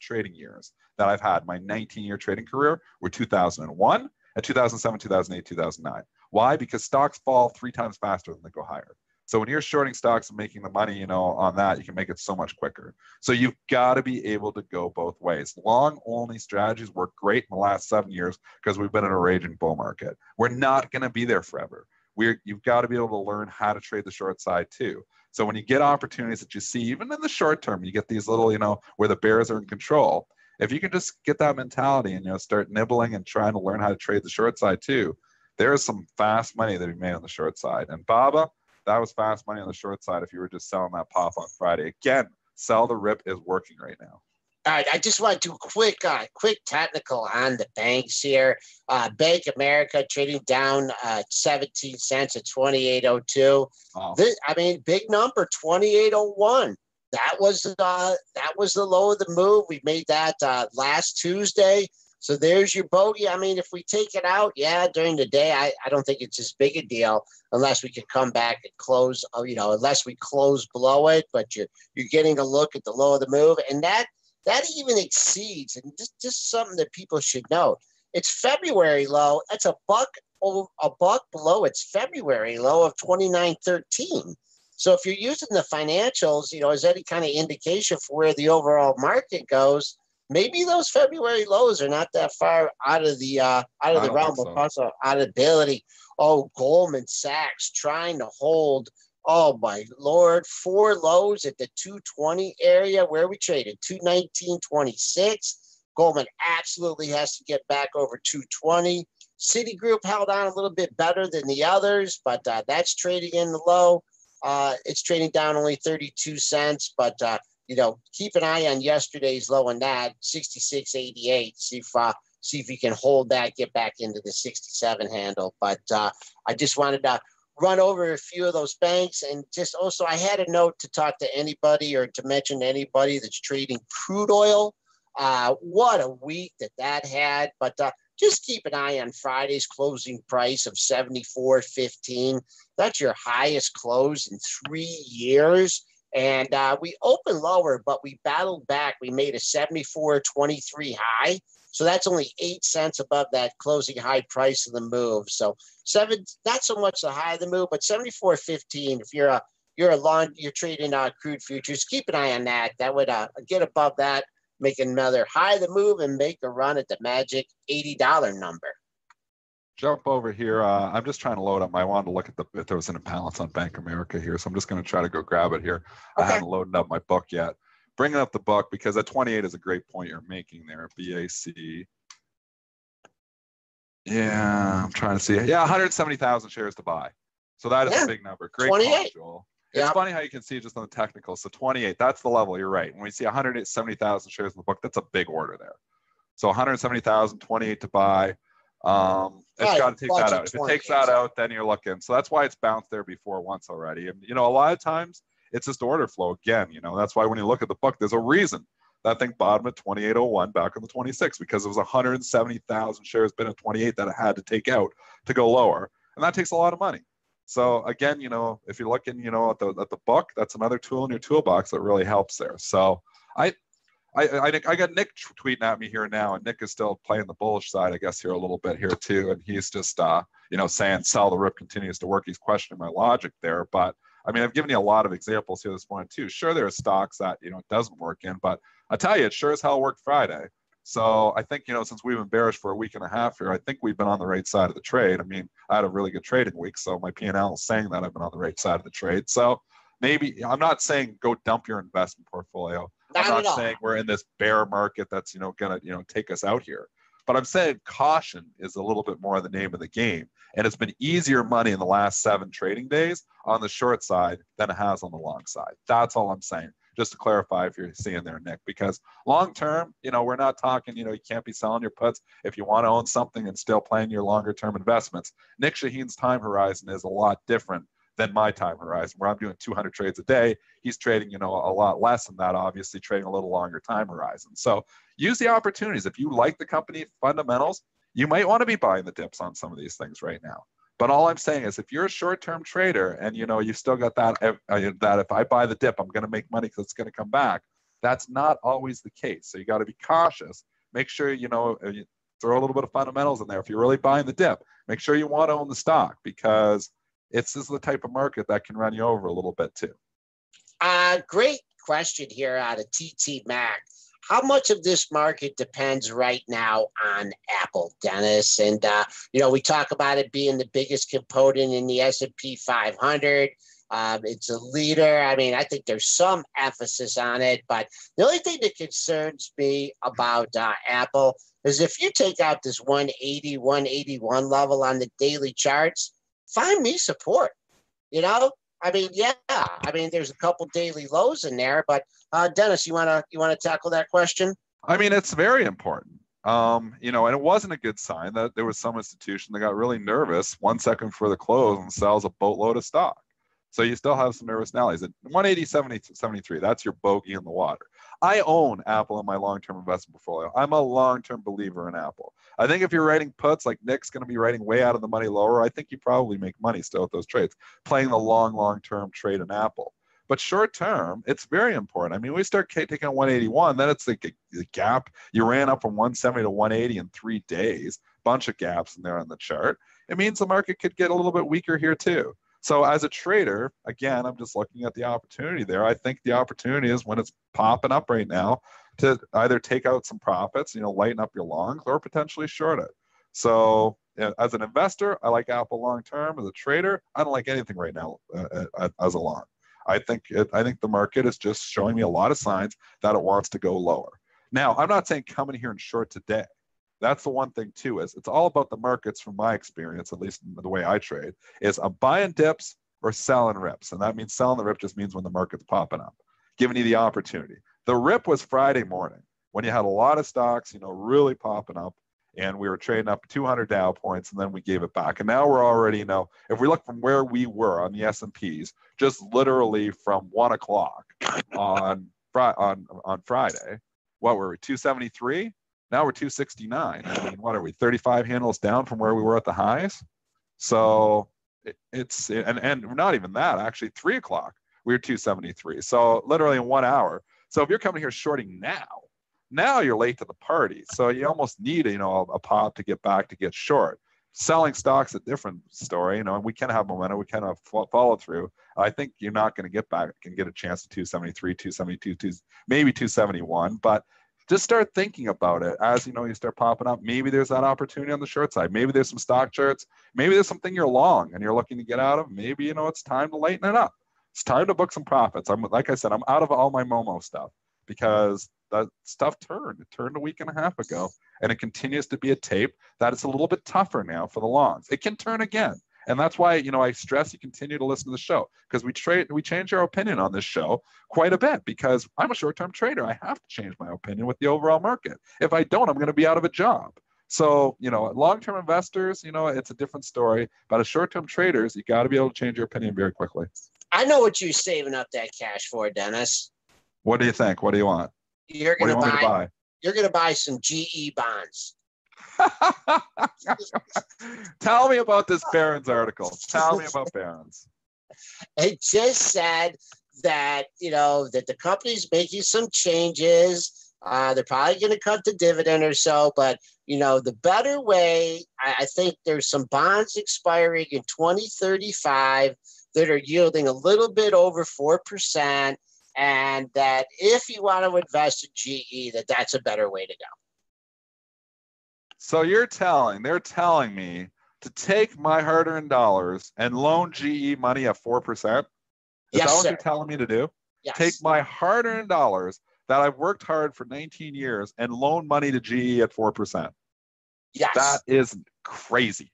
trading years that I've had, my 19-year trading career, were 2001 and 2007, 2008, 2009. Why? Because stocks fall 3 times faster than they go higher. So when you're shorting stocks and making the money, on that, you can make it so much quicker. So you've got to be able to go both ways. Long-only strategies work great in the last 7 years because we've been in a raging bull market. We're not going to be there forever. You've got to be able to learn how to trade the short side too. So when you get opportunities that you see, even in the short term, you get these little, where the bears are in control. If you can just get that mentality and, start nibbling and trying to learn how to trade the short side too, there's some fast money that we made on the short side. And Baba, that was fast money on the short side if you were just selling that pop on Friday. Again, sell the rip is working right now. All right, I just want to do a quick technical on the banks here. Bank of America trading down 17 cents at 28.02. Oh. Big number, 28.01. That was the low of the move. We made that last Tuesday. So there's your bogey. If we take it out, during the day, I don't think it's as big a deal unless we can come back and close, unless we close below it. But you're getting a look at the low of the move, and that even exceeds, and just something that people should know. It's February low. That's a buck below its February low of 29.13. So if you're using the financials, as any kind of indication for where the overall market goes, maybe those February lows are not that far out of the realm of possibility. Oh, Goldman Sachs trying to hold. Oh my Lord, 4 lows at the 220 area where we traded 219.26. Goldman absolutely has to get back over 220. Citigroup held on a little bit better than the others, but that's trading in the low. It's trading down only 32 cents, but keep an eye on yesterday's low on that 66.88. See if you can hold that, get back into the 67 handle. But I just wanted to run over a few of those banks, and just also I had a note to talk to anybody or to mention to anybody that's trading crude oil. What a week that had, but just keep an eye on Friday's closing price of 74.15. That's your highest close in 3 years. And we opened lower, but we battled back. We made a 74.23 high. So that's only 8 cents above that closing high price of the move. So not so much the high of the move, but 74.15. If you're trading crude futures, keep an eye on that. That would get above that, make another high of the move, and make a run at the magic $80 number. Jump over here. I'm just trying to load up. I wanted to look at if there was an imbalance on Bank of America here, so I'm just going to try to go grab it here. Okay. I haven't loaded up my book yet. Bringing up the book because at 28 is a great point you're making there. BAC. Yeah, I'm trying to see. Yeah, 170,000 shares to buy. So that is a big number. Great call, Joel. It's funny how you can see just on the technical. So 28, that's the level. You're right. When we see 170,000 shares in the book, that's a big order there. So 170,000, 28 to buy. It's got to take that out. If it takes that out, then you're looking. So that's why it's bounced there before once already. And, a lot of times it's just order flow again. That's why when you look at the book, there's a reason that thing bottomed at 28.01 back on the 26th, because it was 170,000 shares been at 28 that it had to take out to go lower. And that takes a lot of money. So again, if you're looking, at the book, that's another tool in your toolbox that really helps there. So I got Nick tweeting at me here now, and Nick is still playing the bullish side, I guess, here a little bit here too. And he's just, saying sell the rip continues to work. He's questioning my logic there. But I mean, I've given you a lot of examples here this morning too. Sure, there are stocks that, it doesn't work in, but I tell you, it sure as hell worked Friday. So I think, since we've been bearish for a week and a half here, I think we've been on the right side of the trade. I mean, I had a really good trading week, so my P&L is saying that I've been on the right side of the trade. So maybe, I'm not saying go dump your investment portfolio. I'm not saying we're in this bear market that's, going to, take us out here. But I'm saying caution is a little bit more the name of the game. And it's been easier money in the last 7 trading days on the short side than it has on the long side. That's all I'm saying. Just to clarify if you're seeing there, Nick, because long term, we're not talking, you can't be selling your puts if you want to own something and still playing your longer term investments. Nick Shaheen's time horizon is a lot different than my time horizon, where I'm doing 200 trades a day. He's trading, a lot less than that, obviously trading a little longer time horizon. So use the opportunities. If you like the company fundamentals, you might want to be buying the dips on some of these things right now. But all I'm saying is if you're a short-term trader and, you've still got that if I buy the dip, I'm going to make money because it's going to come back. That's not always the case. So you got to be cautious. Make sure, you throw a little bit of fundamentals in there. If you're really buying the dip, make sure you want to own the stock, because this is the type of market that can run you over a little bit too. Great question here out of TT Mac. How much of this market depends right now on Apple, Dennis? And, we talk about it being the biggest component in the S&P 500. It's a leader. I mean, I think there's some emphasis on it. But the only thing that concerns me about Apple is if you take out this 180, 181 level on the daily charts, find me support, I mean, there's a couple daily lows in there, but Dennis, you want to tackle that question? I mean, it's very important. And it wasn't a good sign that there was some institution that got really nervous 1 second before the close and sells a boatload of stock. So you still have some nervous Nellies. At 180.73, that's your bogey in the water. I own Apple in my long-term investment portfolio. I'm a long-term believer in Apple. I think if you're writing puts, like Nick's going to be writing way out of the money lower, I think you probably make money still with those trades, playing the long-term trade in Apple. But short-term, it's very important. I mean, we start taking on 181, then it's the gap. You ran up from 170 to 180 in 3 days, bunch of gaps in there on the chart. It means the market could get a little bit weaker here too. So as a trader, again, I'm just looking at the opportunity there. I think the opportunity is when it's popping up right now to either take out some profits, lighten up your longs, or potentially short it. So as an investor, I like Apple long term. As a trader, I don't like anything right now as a long. I think the market is just showing me a lot of signs that it wants to go lower. Now, I'm not saying come in here and short today. That's the one thing too, is it's all about the markets from my experience, at least the way I trade, is I'm buying dips or selling rips. And that means selling the rip just means when the market's popping up, giving you the opportunity. The rip was Friday morning when you had a lot of stocks, really popping up, and we were trading up 200 Dow points, and then we gave it back. And now we're already, if we look from where we were on the S&Ps, just literally from 1 o'clock on Friday, what were we, 273? Now we're 269. I mean, what are we, 35 handles down from where we were at the highs? So it's and not even that, actually 3 o'clock. we were 273. So literally in 1 hour. So if you're coming here shorting now you're late to the party. So you almost need, a pop to get short. Selling stocks a different story, and we can have momentum, we can have follow through. I think you're not going to get a chance to 273, 272, maybe 271, but just start thinking about it as you start popping up. Maybe there's that opportunity on the short side. Maybe there's some stock charts. Maybe there's something you're long and you're looking to get out of. Maybe it's time to lighten it up. It's time to book some profits. Like I said, I'm out of all my Momo stuff because that stuff turned. It turned a week and a half ago, and it continues to be a tape that it's a little bit tougher now for the longs. It can turn again. And that's why, I stress you continue to listen to the show, because we change our opinion on this show quite a bit, because I'm a short-term trader. I have to change my opinion with the overall market. If I don't, I'm going to be out of a job. So, long-term investors, it's a different story. But as short-term traders, you got to be able to change your opinion very quickly. I know what you're saving up that cash for, Dennis. What do you think? What do you want? You're going to buy. You're going to buy some GE bonds. Tell me about this Barron's article. Tell me about Barron's. It just said that, that the company's making some changes. They're probably going to cut the dividend or so, but, the better way, I think there's some bonds expiring in 2035 that are yielding a little bit over 4%. And that if you want to invest in GE, that's a better way to go. So they're telling me to take my hard-earned dollars and loan GE money at 4%? Is that what you're telling me to do? Yes. Take my hard-earned dollars that I've worked hard for 19 years and loan money to GE at 4%. Yes. That is crazy.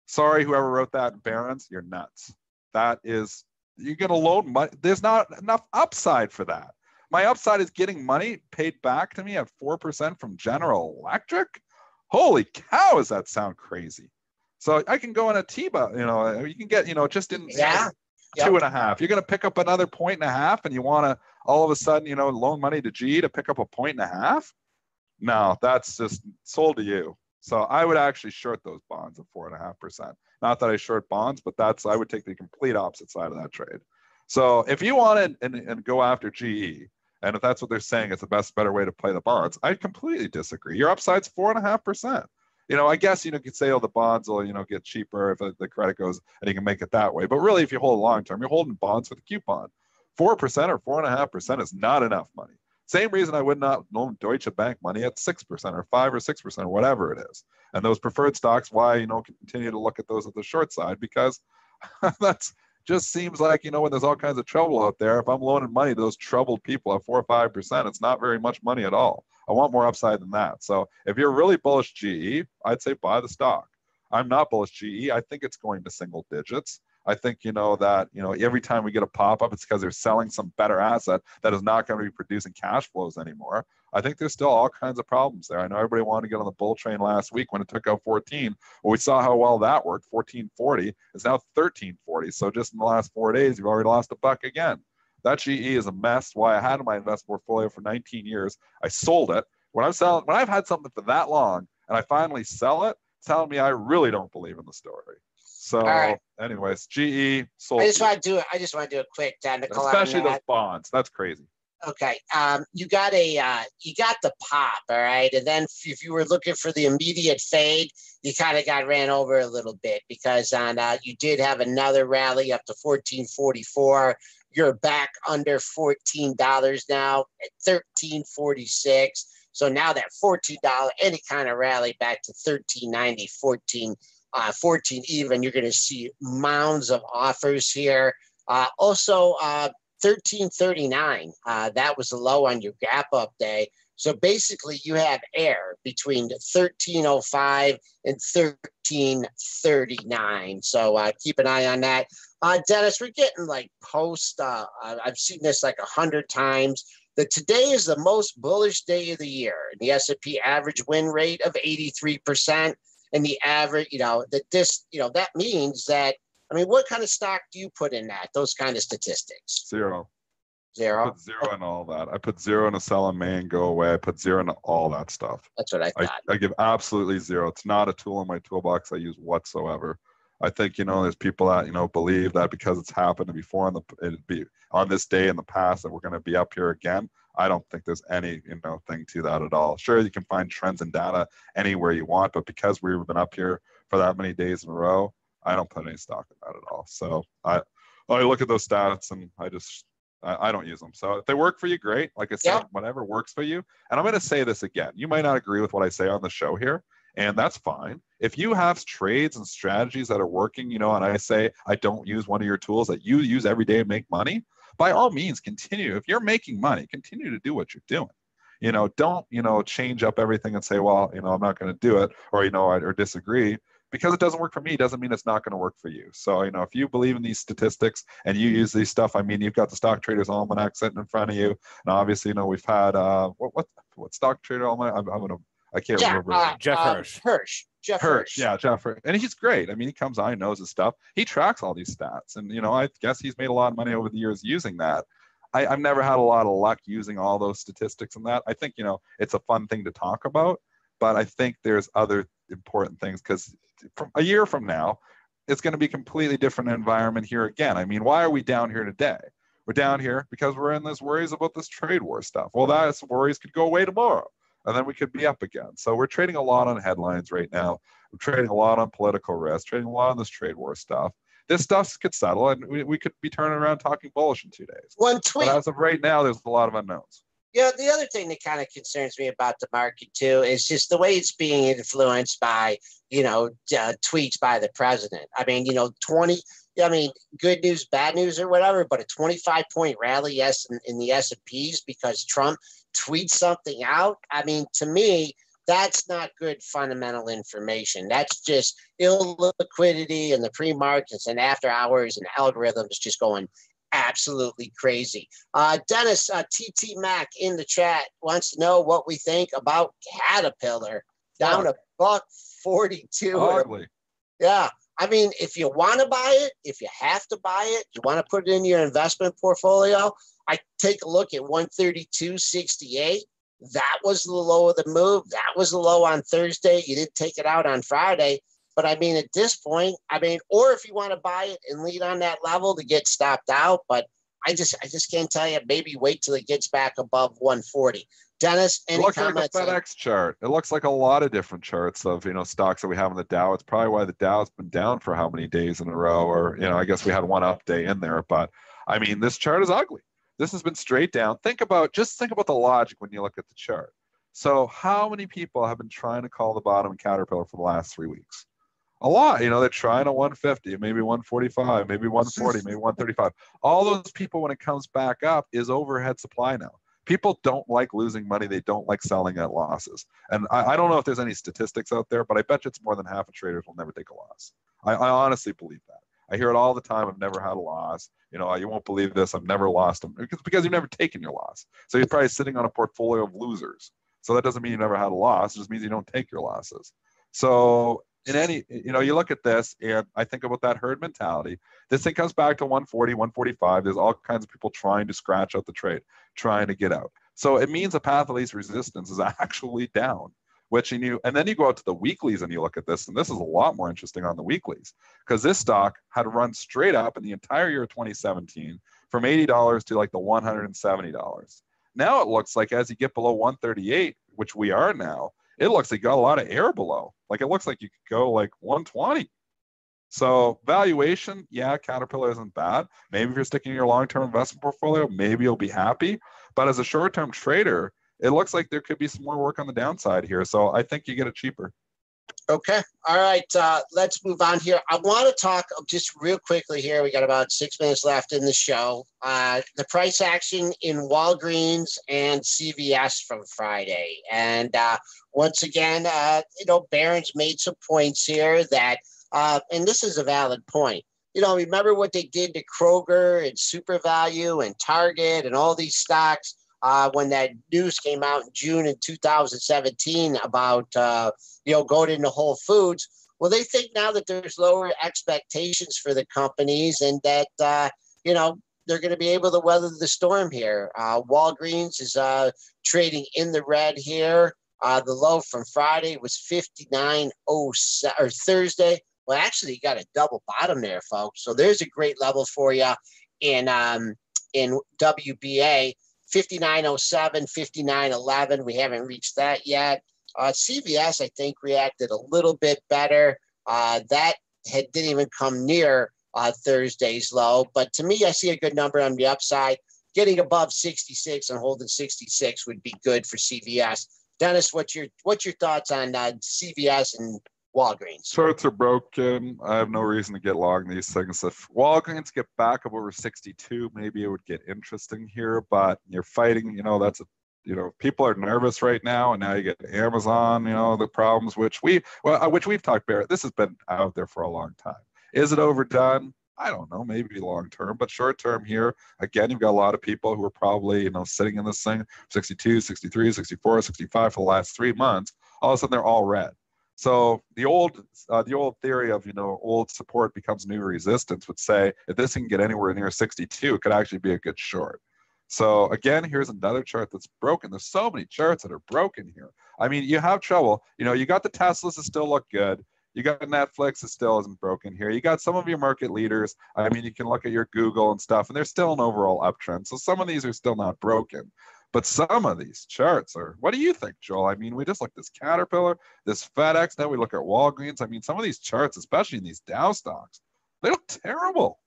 Sorry, whoever wrote that in Barron's, you're nuts. You're going to loan money. There's not enough upside for that. My upside is getting money paid back to me at 4% from General Electric. Holy cow, does that sound crazy? So I can go in a T-bill, you can get, just in 2.5. You're going to pick up another 1.5 and you want to all of a sudden, loan money to GE to pick up a 1.5? No, that's just sold to you. So I would actually short those bonds at 4.5%. Not that I short bonds, but I would take the complete opposite side of that trade. So if you want to and go after GE, and if that's what they're saying, it's the better way to play the bonds, I completely disagree. Your upside's 4.5%. I guess, you could say, the bonds will, get cheaper if the credit goes and you can make it that way. But really, if you hold long-term, you're holding bonds with a coupon. 4% or 4.5% is not enough money. Same reason I would not loan Deutsche Bank money at 6% or 5 or 6% or whatever it is. And those preferred stocks, why, continue to look at those at the short side, because that's just seems like, when there's all kinds of trouble out there, if I'm loaning money to those troubled people at 4 or 5%, it's not very much money at all. I want more upside than that. So if you're really bullish GE, I'd say buy the stock. I'm not bullish GE. I think it's going to single digits. I think, that, every time we get a pop-up, it's because they're selling some better asset that is not going to be producing cash flows anymore. I think there's still all kinds of problems there. I know everybody wanted to get on the bull train last week when it took out 14. Well, we saw how well that worked. 14.40 is now 13.40. So just in the last 4 days, you've already lost a buck again. That GE is a mess. Why I had in my investment portfolio for 19 years. I sold it. When I've had something for that long and I finally sell it, it's telling me I really don't believe in the story. So, right. Anyways, GE sold. I just want to do a quick technical. Especially those bonds. That's crazy. Okay. You got the pop, all right, and then if you were looking for the immediate fade, you kind of got ran over a little bit because you did have another rally up to 14.44. You're back under $14 now at 13.46. So now that $14, any kind of rally back to 13.90, 14 even, you're going to see mounds of offers here. Also, 13.39, that was the low on your gap up day. So basically you have air between 13.05 and 13.39. So keep an eye on that. Dennis, we're getting like I've seen this like 100 times, that today is the most bullish day of the year. The S&P average win rate of 83%. And the average, that means that, what kind of stock do you put in that? Those kind of statistics? Zero. Zero? I put zero in all that. I put zero in a sell in May and go away. I put zero in all that stuff. That's what I thought. I give absolutely zero. It's not a tool in my toolbox I use whatsoever. I think, there's people that, believe that because it's happened before it'd be on this day in the past that we're going to be up here again. I don't think there's any, thing to that at all. Sure, you can find trends and data anywhere you want, but because we've been up here for that many days in a row, I don't put any stock in that at all. So I look at those stats and I don't use them. So if they work for you, great. Like I said, whatever works for you. And I'm going to say this again. You might not agree with what I say on the show here, and that's fine. If you have trades and strategies that are working, and I say I don't use one of your tools that you use every day and make money, by all means, continue. If you're making money, continue to do what you're doing. Don't, change up everything and say, well, I'm not going to do it, or, or disagree. Because it doesn't work for me doesn't mean it's not going to work for you. So, if you believe in these statistics and you use these stuff, you've got the Stock Traders Almanac sitting in front of you. And obviously, we've had, what Stock Trader Almanac? I can't remember. Jeff Hirsch. Jeff Hirsch. Yeah, Jeff Hirsch. And he's great. He comes on, he knows his stuff. He tracks all these stats. And, I guess he's made a lot of money over the years using that. I've never had a lot of luck using all those statistics and that. I think, it's a fun thing to talk about. But I think there's other important things, because from a year from now, it's going to be a completely different environment here again. Why are we down here today? We're down here because we're in this worries about this trade war stuff. Well, those worries could go away tomorrow, and then we could be up again. So we're trading a lot on headlines right now. We're trading a lot on political risk, trading a lot on this trade war stuff. This stuff could settle, and we could be turning around talking bullish in 2 days. One tweet. But as of right now, there's a lot of unknowns. Yeah, the other thing that kind of concerns me about the market too is just the way it's being influenced by, tweets by the president. Good news, bad news or whatever, but a 25-point rally in the S&Ps because Trump tweets something out. To me, that's not good fundamental information. That's just illiquidity in the pre-markets and after hours and algorithms just going absolutely crazy. Dennis, TT Mac in the chat wants to know what we think about Caterpillar down a $1.42. Ugly. Yeah. If you want to buy it, if you have to buy it, you want to put it in your investment portfolio, I take a look at 132.68. That was the low of the move. That was the low on Thursday. You didn't take it out on Friday. But at this point, or if you want to buy it and lead on that level to get stopped out, but I just can't tell you. Maybe wait till it gets back above 140. Dennis, any comments? Like a FedEx chart. It looks like a lot of different charts of stocks that we have in the Dow. It's probably why the Dow's been down for how many days in a row, or I guess we had one up day in there. But this chart is ugly. This has been straight down. Think about the logic when you look at the chart. So how many people have been trying to call the bottom in Caterpillar for the last 3 weeks? A lot. They're trying a 150, maybe 145, maybe 140, maybe 135. All those people, when it comes back up, is overhead supply now. People don't like losing money. They don't like selling at losses. And I don't know if there's any statistics out there, but I bet you it's more than half of traders will never take a loss. I honestly believe that. I hear it all the time. I've never had a loss. You won't believe this. I've never lost them. Because you've never taken your loss. So you're probably sitting on a portfolio of losers. So that doesn't mean you never had a loss. It just means you don't take your losses. So in any, you look at this and I think about that herd mentality. This thing comes back to 140, 145. There's all kinds of people trying to scratch out the trade, trying to get out. So it means the path of least resistance is actually down, and then you go out to the weeklies and you look at this, and this is a lot more interesting on the weeklies, because this stock had run straight up in the entire year of 2017 from $80 to like the $170. Now it looks like as you get below 138, which we are now, it looks like you got a lot of air below. Like it looks like you could go like 120. So valuation, yeah, Caterpillar isn't bad. Maybe if you're sticking in your long-term investment portfolio, maybe you'll be happy. But as a short-term trader, it looks like there could be some more work on the downside here. So I think you get it cheaper. Okay. All right. Let's move on here. I want to talk just real quickly here. We got about 6 minutes left in the show. The price action in Walgreens and CVS from Friday. And once again, Barron's made some points here that, and this is a valid point. Remember what they did to Kroger and SuperValue and Target and all these stocks when that news came out in June in 2017 about, going into Whole Foods. Well, they think now that there's lower expectations for the companies and that, they're going to be able to weather the storm here. Walgreens is trading in the red here. The low from Friday was 59.07, or Thursday Well, actually, you got a double bottom there, folks. So there's a great level for you in WBA, 59.07, 59.11. We haven't reached that yet. CVS, I think, reacted a little bit better. That didn't even come near Thursday's low. But to me, I see a good number on the upside. Getting above 66 and holding 66 would be good for CVS. Dennis, what's your thoughts on CVS and Walgreens? Charts are broken. I have no reason to get long these things. If Walgreens get back up over 62, maybe it would get interesting here. But you're fighting, people are nervous right now, and now you get Amazon, the problems which we've talked about. This has been out there for a long time. Is it overdone? I don't know, maybe long term, but short term here, again, you've got a lot of people who are probably, sitting in this thing 62, 63, 64, 65 for the last 3 months. All of a sudden they're all red. So the old theory of, old support becomes new resistance would say if this can get anywhere near 62, it could actually be a good short. So again, here's another chart that's broken. There's so many charts that are broken here. I mean, you have trouble. You got the Teslas that still look good. You got Netflix that still isn't broken here. You got some of your market leaders. I mean, you can look at your Google and stuff, and there's still an overall uptrend. So some of these are still not broken. But some of these charts are, what do you think, Joel? I mean, we just look at this Caterpillar, this FedEx, now we look at Walgreens. I mean, some of these charts, especially in these Dow stocks, they look terrible.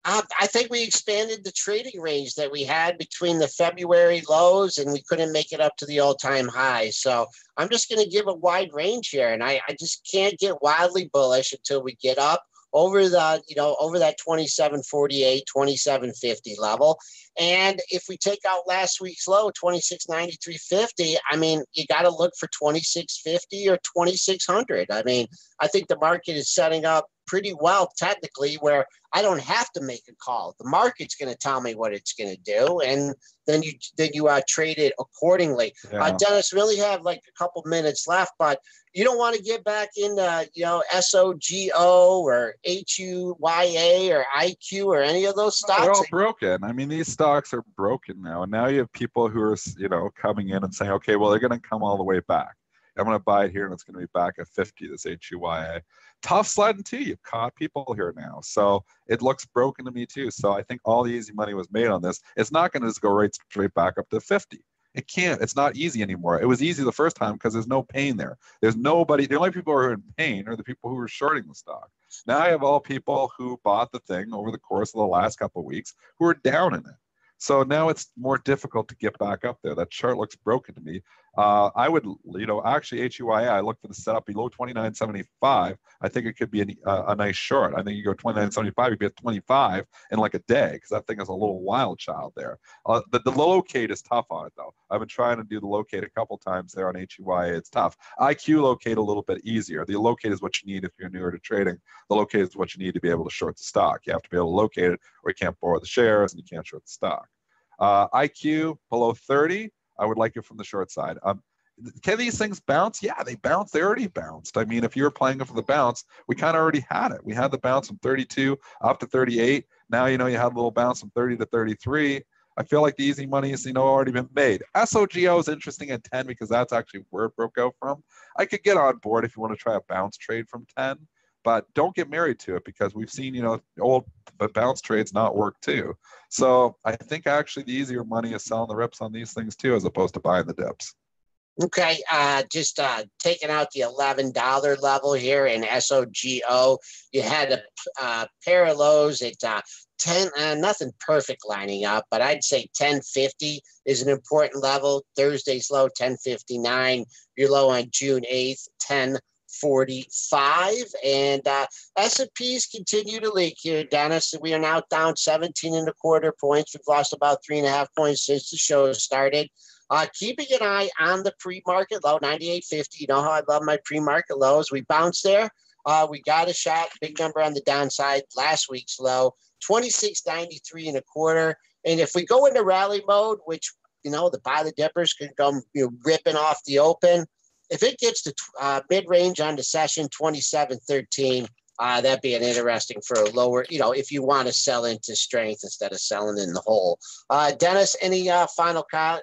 I think we expanded the trading range that we had between the February lows, and we couldn't make it up to the all-time high. So I'm just going to give a wide range here, and I just can't get wildly bullish until we get up over the, over that 27.48, 27.50 level. And if we take out last week's low, 26.93.50, I mean, you got to look for 26.50 or 2600. I mean, I think the market is setting up pretty well technically where I don't have to make a call. The market's going to tell me what it's going to do, and then you trade it accordingly. Yeah. Dennis, we only have like a couple minutes left, but you don't want to get back into SOGO or HUYA or IQ or any of those stocks. They're all broken. I mean, these stocks are broken now, and now you have people who are coming in and saying, okay, well, they're going to come all the way back. I'm going to buy it here, and it's going to be back at 50, this HUYA. Tough sledding, too. You've caught people here now. So it looks broken to me, too. So I think all the easy money was made on this. It's not going to just go right straight back up to 50. It can't. It's not easy anymore. It was easy the first time because there's no pain there. There's nobody. The only people who are in pain are the people who are shorting the stock. Now I have all people who bought the thing over the course of the last couple of weeks who are down in it. So now it's more difficult to get back up there. That chart looks broken to me. I would, actually HUYA, I look for the setup below 29.75. I think it could be a nice short. I think you go 29.75, you get 25 in like a day because that thing is a little wild child there. The locate is tough on it though. I've been trying to do the locate a couple times there on HUYA. It's tough. IQ locate a little bit easier. The locate is what you need if you're newer to trading. The locate is what you need to be able to short the stock. You have to be able to locate it or you can't borrow the shares and you can't short the stock. IQ below 30, I would like it from the short side. Can these things bounce? Yeah, they bounce. They already bounced. I mean, if you were playing it for the bounce, we kind of already had it. We had the bounce from 32 up to 38. Now, you had a little bounce from 30 to 33. I feel like the easy money is, already been made. SOGO is interesting at 10 because that's actually where it broke out from. I could get on board if you want to try a bounce trade from 10, but don't get married to it because we've seen, old bounce trades not work too. So I think actually the easier money is selling the rips on these things too, as opposed to buying the dips. Okay, just taking out the $11 level here in SOGO. You had a pair of lows at 10, nothing perfect lining up, but I'd say 10.50 is an important level. Thursday's low, 10.59. Your low on June 8th, 10.45. And S&Ps continue to leak here, Dennis. We are now down 17.25 points. We've lost about 3.5 points since the show started. Keeping an eye on the pre-market low, 98.50. You know how I love my pre-market lows. We bounced there. We got a shot, big number on the downside. Last week's low, 26.93.25. And if we go into rally mode, which, the buy the dippers can come ripping off the open. If it gets to mid-range on the session, 27.13, that'd be an interesting for a lower, if you want to sell into strength instead of selling in the hole. Dennis, any final counts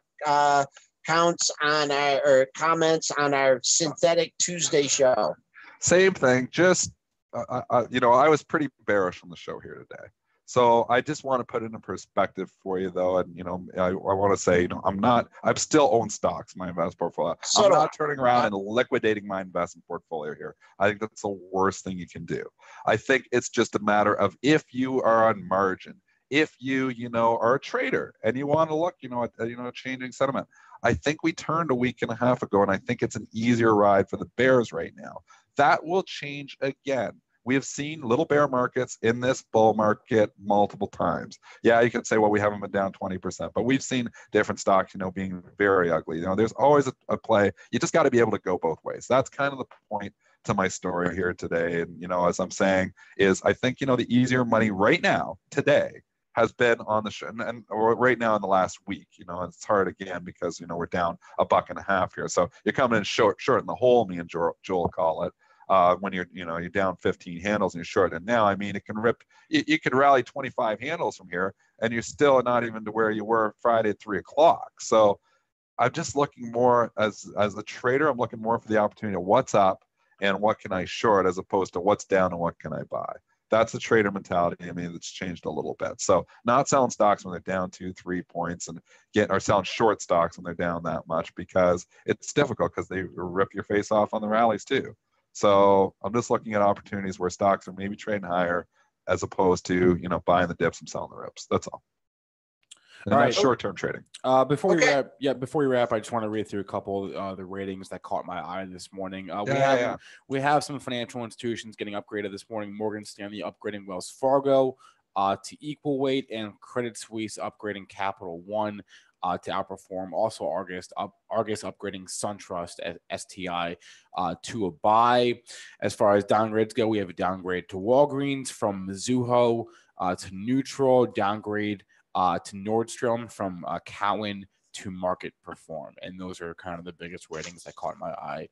on or comments on our Synthetic Tuesday show? Same thing. Just I was pretty bearish on the show here today. So I just want to put it in perspective for you, though. And, I want to say, I'm still own stocks, my investment portfolio. So I'm not turning around and liquidating my investment portfolio here. I think that's the worst thing you can do. I think it's just a matter of if you are on margin, if you, are a trader and you want to look, at changing sentiment. I think we turned a week and a half ago, and I think it's an easier ride for the bears right now. That will change again. We have seen little bear markets in this bull market multiple times. Yeah, you could say, well, we haven't been down 20%, but we've seen different stocks, being very ugly. There's always a play. You just got to be able to go both ways. That's kind of the point to my story here today. And, as I'm saying, is I think, the easier money right now, today, has been on the show, and right now in the last week, it's hard again because, we're down $1.50 here. So you're coming in short in the hole, me and Joel call it. When you're down 15 handles and you're short. And now, it can rip. You could rally 25 handles from here, and you're still not even to where you were Friday at 3:00. So I'm just looking more as a trader. I'm looking more for the opportunity of what's up and what can I short, as opposed to what's down and what can I buy. That's the trader mentality. It's changed a little bit. So not selling stocks when they're down 2-3 points, and selling short stocks when they're down that much, because it's difficult because they rip your face off on the rallies too. So I'm just looking at opportunities where stocks are maybe trading higher, as opposed to, buying the dips and selling the rips. That's all. And that's short-term trading. Before we wrap, I just want to read through a couple of the ratings that caught my eye this morning. We have some financial institutions getting upgraded this morning. Morgan Stanley upgrading Wells Fargo to equal weight, and Credit Suisse upgrading Capital One to outperform. Also, Argus upgrading SunTrust as STI to a buy. As far as downgrades go, we have a downgrade to Walgreens from Mizuho to neutral, downgrade to Nordstrom from Cowen to market perform. And those are kind of the biggest ratings that caught my eye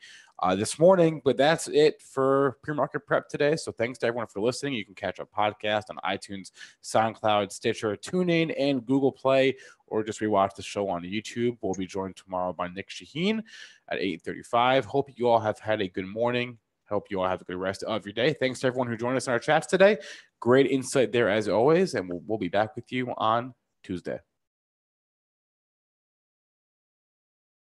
this morning. But that's it for pre-market prep today. So thanks to everyone for listening. You can catch our podcast on iTunes, SoundCloud, Stitcher, TuneIn, and Google Play, or just rewatch the show on YouTube. We'll be joined tomorrow by Nick Shaheen at 8:35. Hope you all have had a good morning. Hope you all have a good rest of your day. Thanks to everyone who joined us in our chats today. Great insight there as always, and we'll be back with you on Tuesday.